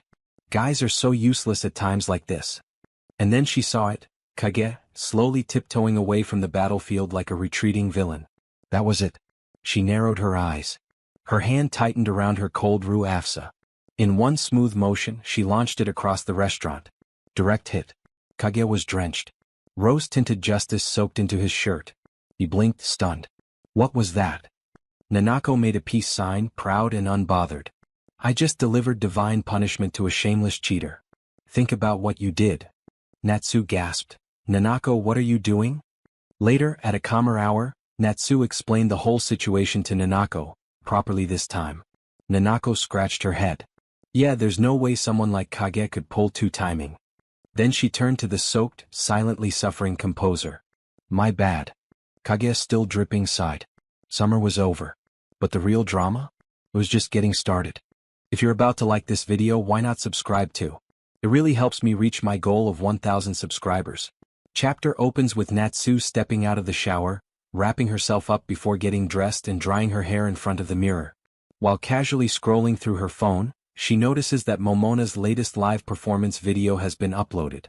Guys are so useless at times like this. And then she saw it, Kage, slowly tiptoeing away from the battlefield like a retreating villain. That was it. She narrowed her eyes. Her hand tightened around her cold roux afsa. In one smooth motion, she launched it across the restaurant. Direct hit. Kage was drenched. Rose-tinted justice soaked into his shirt. He blinked, stunned. What was that? Nanako made a peace sign, proud and unbothered. I just delivered divine punishment to a shameless cheater. Think about what you did. Natsu gasped. Nanako, what are you doing? Later, at a calmer hour, Natsu explained the whole situation to Nanako, properly this time. Nanako scratched her head. Yeah, there's no way someone like Kage could pull two timing. Then she turned to the soaked, silently suffering composer. My bad. Kage, still dripping, sighed. Summer was over. But the real drama? It was just getting started. If you're about to like this video, why not subscribe too? It really helps me reach my goal of 1,000 subscribers. Chapter opens with Natsu stepping out of the shower, wrapping herself up before getting dressed and drying her hair in front of the mirror. While casually scrolling through her phone, she notices that Momona's latest live performance video has been uploaded.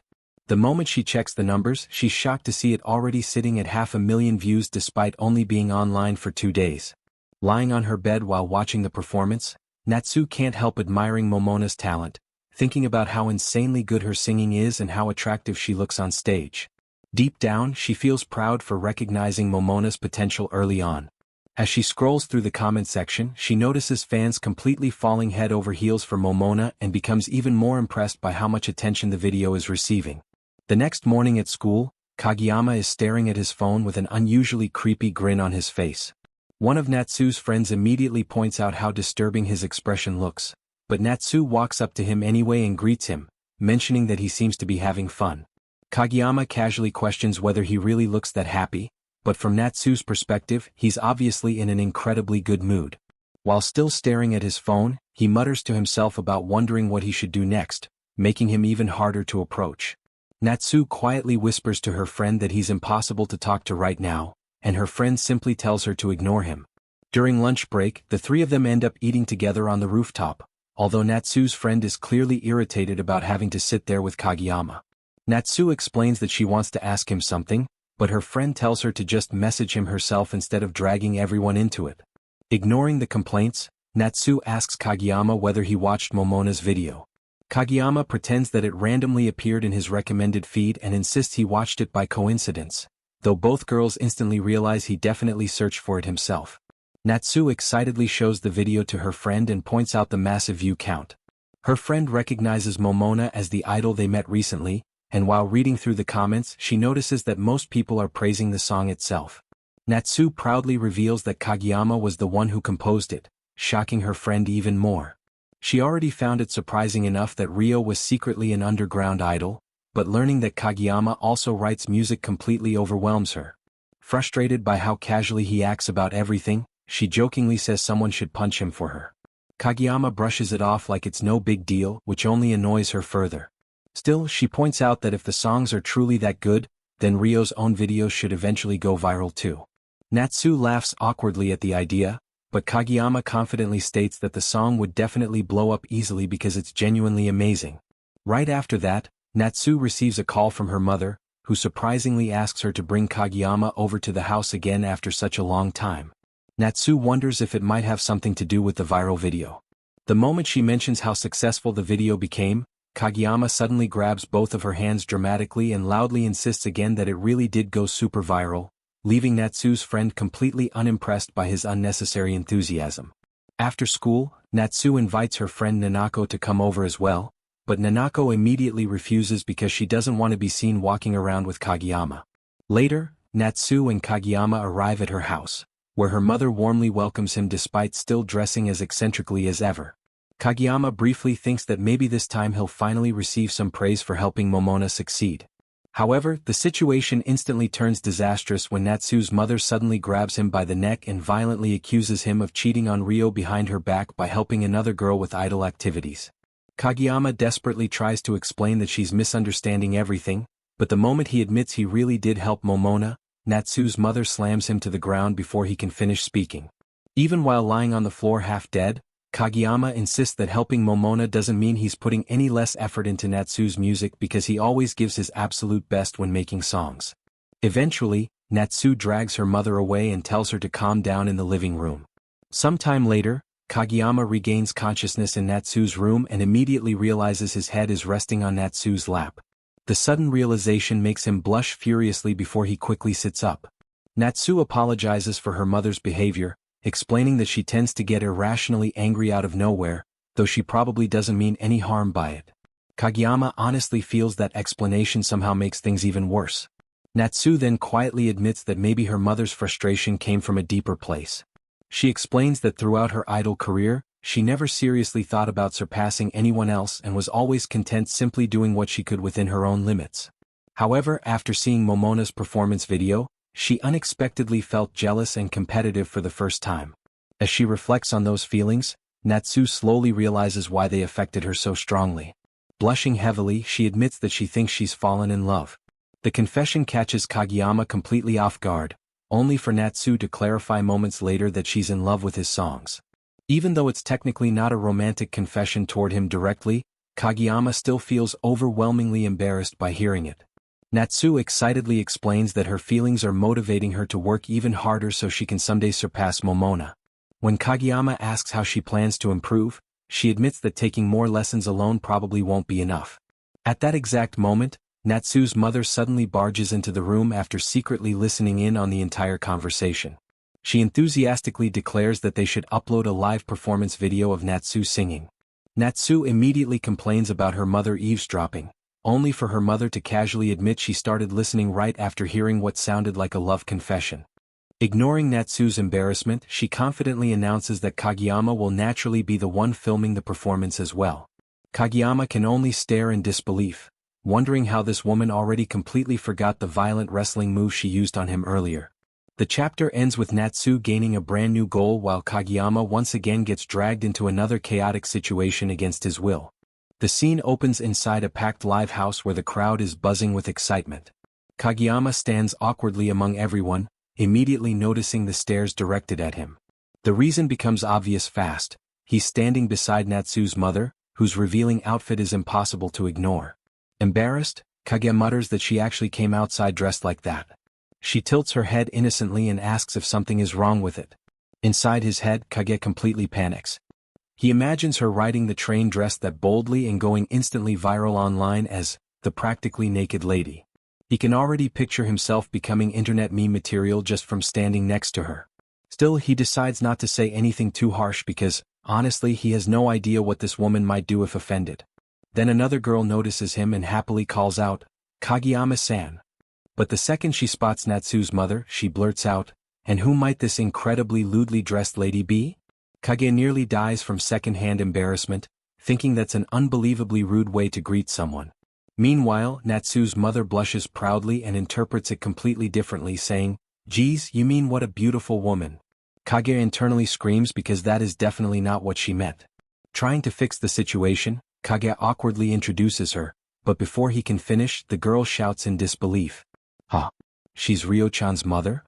The moment she checks the numbers, she's shocked to see it already sitting at 500,000 views despite only being online for 2 days. Lying on her bed while watching the performance, Natsu can't help admiring Momona's talent, thinking about how insanely good her singing is and how attractive she looks on stage. Deep down, she feels proud for recognizing Momona's potential early on. As she scrolls through the comment section, she notices fans completely falling head over heels for Momona and becomes even more impressed by how much attention the video is receiving. The next morning at school, Kageyama is staring at his phone with an unusually creepy grin on his face. One of Natsu's friends immediately points out how disturbing his expression looks, but Natsu walks up to him anyway and greets him, mentioning that he seems to be having fun. Kageyama casually questions whether he really looks that happy, but from Natsu's perspective, he's obviously in an incredibly good mood. While still staring at his phone, he mutters to himself about wondering what he should do next, making him even harder to approach. Natsu quietly whispers to her friend that he's impossible to talk to right now, and her friend simply tells her to ignore him. During lunch break, the three of them end up eating together on the rooftop, although Natsu's friend is clearly irritated about having to sit there with Kageyama. Natsu explains that she wants to ask him something, but her friend tells her to just message him herself instead of dragging everyone into it. Ignoring the complaints, Natsu asks Kageyama whether he watched Momona's video. Kageyama pretends that it randomly appeared in his recommended feed and insists he watched it by coincidence, though both girls instantly realize he definitely searched for it himself. Natsu excitedly shows the video to her friend and points out the massive view count. Her friend recognizes Momona as the idol they met recently, and while reading through the comments she notices that most people are praising the song itself. Natsu proudly reveals that Kageyama was the one who composed it, shocking her friend even more. She already found it surprising enough that Ryo was secretly an underground idol, but learning that Kageyama also writes music completely overwhelms her. Frustrated by how casually he acts about everything, she jokingly says someone should punch him for her. Kageyama brushes it off like it's no big deal, which only annoys her further. Still, she points out that if the songs are truly that good, then Ryo's own videos should eventually go viral too. Natsu laughs awkwardly at the idea, but Kageyama confidently states that the song would definitely blow up easily because it's genuinely amazing. Right after that, Natsu receives a call from her mother, who surprisingly asks her to bring Kageyama over to the house again after such a long time. Natsu wonders if it might have something to do with the viral video. The moment she mentions how successful the video became, Kageyama suddenly grabs both of her hands dramatically and loudly insists again that it really did go super viral, leaving Natsu's friend completely unimpressed by his unnecessary enthusiasm. After school, Natsu invites her friend Nanako to come over as well, but Nanako immediately refuses because she doesn't want to be seen walking around with Kageyama. Later, Natsu and Kageyama arrive at her house, where her mother warmly welcomes him despite still dressing as eccentrically as ever. Kageyama briefly thinks that maybe this time he'll finally receive some praise for helping Momona succeed. However, the situation instantly turns disastrous when Natsu's mother suddenly grabs him by the neck and violently accuses him of cheating on Ryo behind her back by helping another girl with idol activities. Kageyama desperately tries to explain that she's misunderstanding everything, but the moment he admits he really did help Momona, Natsu's mother slams him to the ground before he can finish speaking. Even while lying on the floor half dead, Kageyama insists that helping Momona doesn't mean he's putting any less effort into Natsu's music because he always gives his absolute best when making songs. Eventually, Natsu drags her mother away and tells her to calm down in the living room. Sometime later, Kageyama regains consciousness in Natsu's room and immediately realizes his head is resting on Natsu's lap. The sudden realization makes him blush furiously before he quickly sits up. Natsu apologizes for her mother's behavior, explaining that she tends to get irrationally angry out of nowhere, though she probably doesn't mean any harm by it. Kageyama honestly feels that explanation somehow makes things even worse. Natsu then quietly admits that maybe her mother's frustration came from a deeper place. She explains that throughout her idol career, she never seriously thought about surpassing anyone else and was always content simply doing what she could within her own limits. However, after seeing Momona's performance video, she unexpectedly felt jealous and competitive for the first time. As she reflects on those feelings, Natsu slowly realizes why they affected her so strongly. Blushing heavily, she admits that she thinks she's fallen in love. The confession catches Kageyama completely off guard, only for Natsu to clarify moments later that she's in love with his songs. Even though it's technically not a romantic confession toward him directly, Kageyama still feels overwhelmingly embarrassed by hearing it. Natsu excitedly explains that her feelings are motivating her to work even harder so she can someday surpass Momona. When Kageyama asks how she plans to improve, she admits that taking more lessons alone probably won't be enough. At that exact moment, Natsu's mother suddenly barges into the room after secretly listening in on the entire conversation. She enthusiastically declares that they should upload a live performance video of Natsu singing. Natsu immediately complains about her mother eavesdropping, only for her mother to casually admit she started listening right after hearing what sounded like a love confession. Ignoring Natsu's embarrassment, she confidently announces that Kageyama will naturally be the one filming the performance as well. Kageyama can only stare in disbelief, wondering how this woman already completely forgot the violent wrestling move she used on him earlier. The chapter ends with Natsu gaining a brand new goal while Kageyama once again gets dragged into another chaotic situation against his will. The scene opens inside a packed live house where the crowd is buzzing with excitement. Kageyama stands awkwardly among everyone, immediately noticing the stares directed at him. The reason becomes obvious fast: he's standing beside Natsu's mother, whose revealing outfit is impossible to ignore. Embarrassed, Kage mutters that she actually came outside dressed like that. She tilts her head innocently and asks if something is wrong with it. Inside his head, Kage completely panics. He imagines her riding the train dressed that boldly and going instantly viral online as the practically naked lady. He can already picture himself becoming internet meme material just from standing next to her. Still, he decides not to say anything too harsh because, honestly, he has no idea what this woman might do if offended. Then another girl notices him and happily calls out, "Kageyama-san." But the second she spots Natsu's mother, she blurts out, "And who might this incredibly lewdly dressed lady be?" Kage nearly dies from second-hand embarrassment, thinking that's an unbelievably rude way to greet someone. Meanwhile, Natsu's mother blushes proudly and interprets it completely differently, saying, "Geez, you mean what a beautiful woman." Kage internally screams because that is definitely not what she meant. Trying to fix the situation, Kage awkwardly introduces her, but before he can finish, the girl shouts in disbelief, "Huh? She's Ryo-chan's mother?"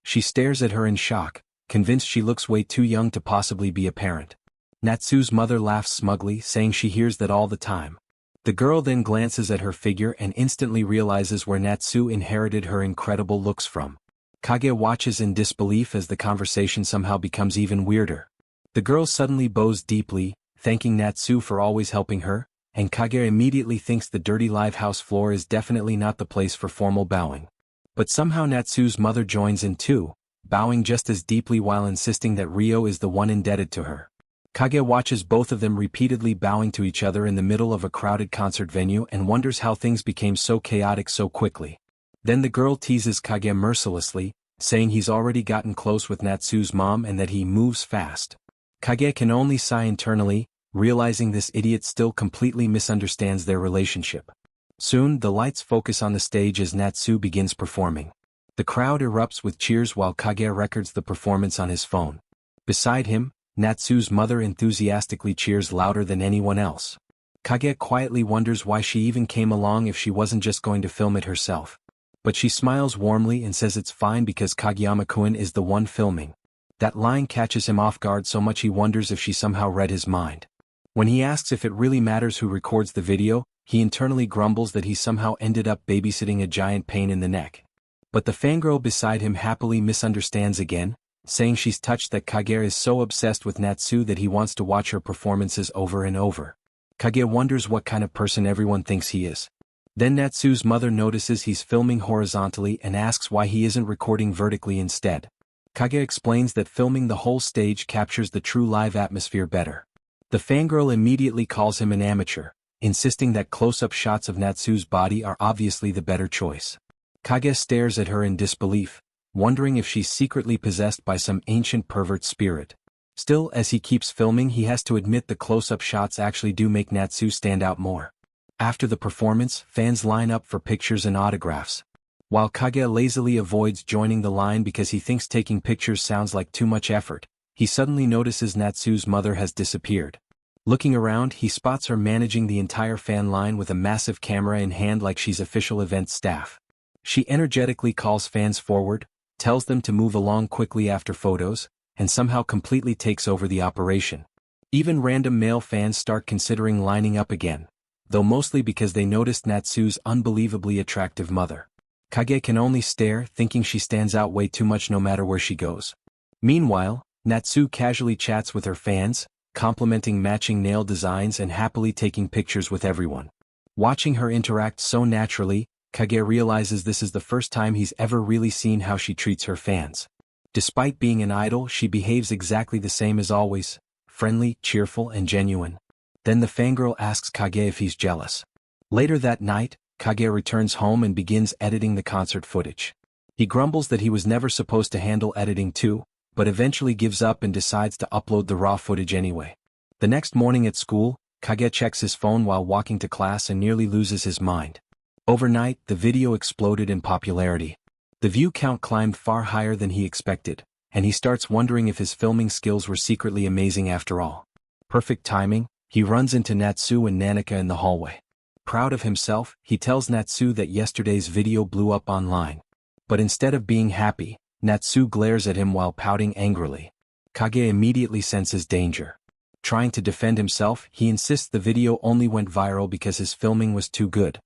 She stares at her in shock, convinced she looks way too young to possibly be a parent. Natsu's mother laughs smugly, saying she hears that all the time. The girl then glances at her figure and instantly realizes where Natsu inherited her incredible looks from. Kage watches in disbelief as the conversation somehow becomes even weirder. The girl suddenly bows deeply, thanking Natsu for always helping her, and Kage immediately thinks the dirty live house floor is definitely not the place for formal bowing. But somehow Natsu's mother joins in too, bowing just as deeply while insisting that Ryo is the one indebted to her. Kage watches both of them repeatedly bowing to each other in the middle of a crowded concert venue and wonders how things became so chaotic so quickly. Then the girl teases Kage mercilessly, saying he's already gotten close with Natsu's mom and that he moves fast. Kage can only sigh internally, realizing this idiot still completely misunderstands their relationship. Soon, the lights focus on the stage as Natsu begins performing. The crowd erupts with cheers while Kage records the performance on his phone. Beside him, Natsu's mother enthusiastically cheers louder than anyone else. Kage quietly wonders why she even came along if she wasn't just going to film it herself. But she smiles warmly and says it's fine because Kageyama-kun is the one filming. That line catches him off guard so much he wonders if she somehow read his mind. When he asks if it really matters who records the video, he internally grumbles that he somehow ended up babysitting a giant pain in the neck. But the fangirl beside him happily misunderstands again, saying she's touched that Kage is so obsessed with Natsu that he wants to watch her performances over and over. Kage wonders what kind of person everyone thinks he is. Then Natsu's mother notices he's filming horizontally and asks why he isn't recording vertically instead. Kage explains that filming the whole stage captures the true live atmosphere better. The fangirl immediately calls him an amateur, insisting that close-up shots of Natsu's body are obviously the better choice. Kage stares at her in disbelief, wondering if she's secretly possessed by some ancient pervert spirit. Still, as he keeps filming, he has to admit the close-up shots actually do make Natsu stand out more. After the performance, fans line up for pictures and autographs. While Kage lazily avoids joining the line because he thinks taking pictures sounds like too much effort, he suddenly notices Natsu's mother has disappeared. Looking around, he spots her managing the entire fan line with a massive camera in hand like she's official event staff. She energetically calls fans forward, tells them to move along quickly after photos, and somehow completely takes over the operation. Even random male fans start considering lining up again, though mostly because they noticed Natsu's unbelievably attractive mother. Kage can only stare, thinking she stands out way too much no matter where she goes. Meanwhile, Natsu casually chats with her fans, complimenting matching nail designs and happily taking pictures with everyone. Watching her interact so naturally, Kage realizes this is the first time he's ever really seen how she treats her fans. Despite being an idol, she behaves exactly the same as always, friendly, cheerful, and genuine. Then the fangirl asks Kage if he's jealous. Later that night, Kage returns home and begins editing the concert footage. He grumbles that he was never supposed to handle editing too, but eventually gives up and decides to upload the raw footage anyway. The next morning at school, Kage checks his phone while walking to class and nearly loses his mind. Overnight, the video exploded in popularity. The view count climbed far higher than he expected, and he starts wondering if his filming skills were secretly amazing after all. Perfect timing, he runs into Natsu and Nanika in the hallway. Proud of himself, he tells Natsu that yesterday's video blew up online. But instead of being happy, Natsu glares at him while pouting angrily. Kage immediately senses danger. Trying to defend himself, he insists the video only went viral because his filming was too good.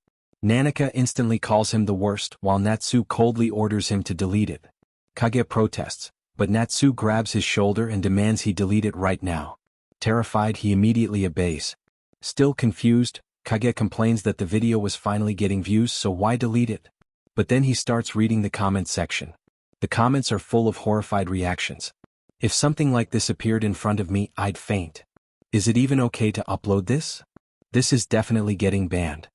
Nanika instantly calls him the worst, while Natsu coldly orders him to delete it. Kage protests, but Natsu grabs his shoulder and demands he delete it right now. Terrified, he immediately obeys. Still confused, Kage complains that the video was finally getting views, so why delete it? But then he starts reading the comments section. The comments are full of horrified reactions. If something like this appeared in front of me, I'd faint. Is it even okay to upload this? This is definitely getting banned.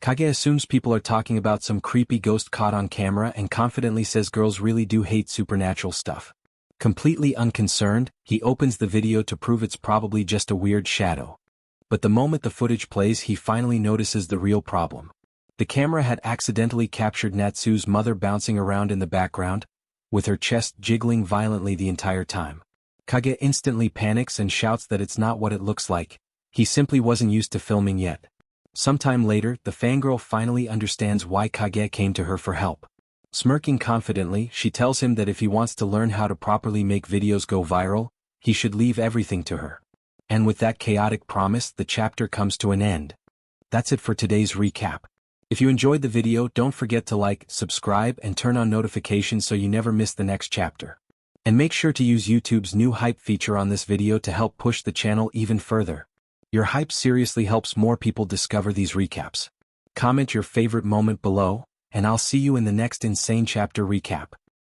Kage assumes people are talking about some creepy ghost caught on camera and confidently says girls really do hate supernatural stuff. Completely unconcerned, he opens the video to prove it's probably just a weird shadow. But the moment the footage plays, he finally notices the real problem. The camera had accidentally captured Natsu's mother bouncing around in the background, with her chest jiggling violently the entire time. Kage instantly panics and shouts that it's not what it looks like. He simply wasn't used to filming yet. Sometime later, the fangirl finally understands why Kage came to her for help. Smirking confidently, she tells him that if he wants to learn how to properly make videos go viral, he should leave everything to her. And with that chaotic promise, the chapter comes to an end. That's it for today's recap. If you enjoyed the video, don't forget to like, subscribe, and turn on notifications so you never miss the next chapter. And make sure to use YouTube's new hype feature on this video to help push the channel even further. Your hype seriously helps more people discover these recaps. Comment your favorite moment below, and I'll see you in the next insane chapter recap.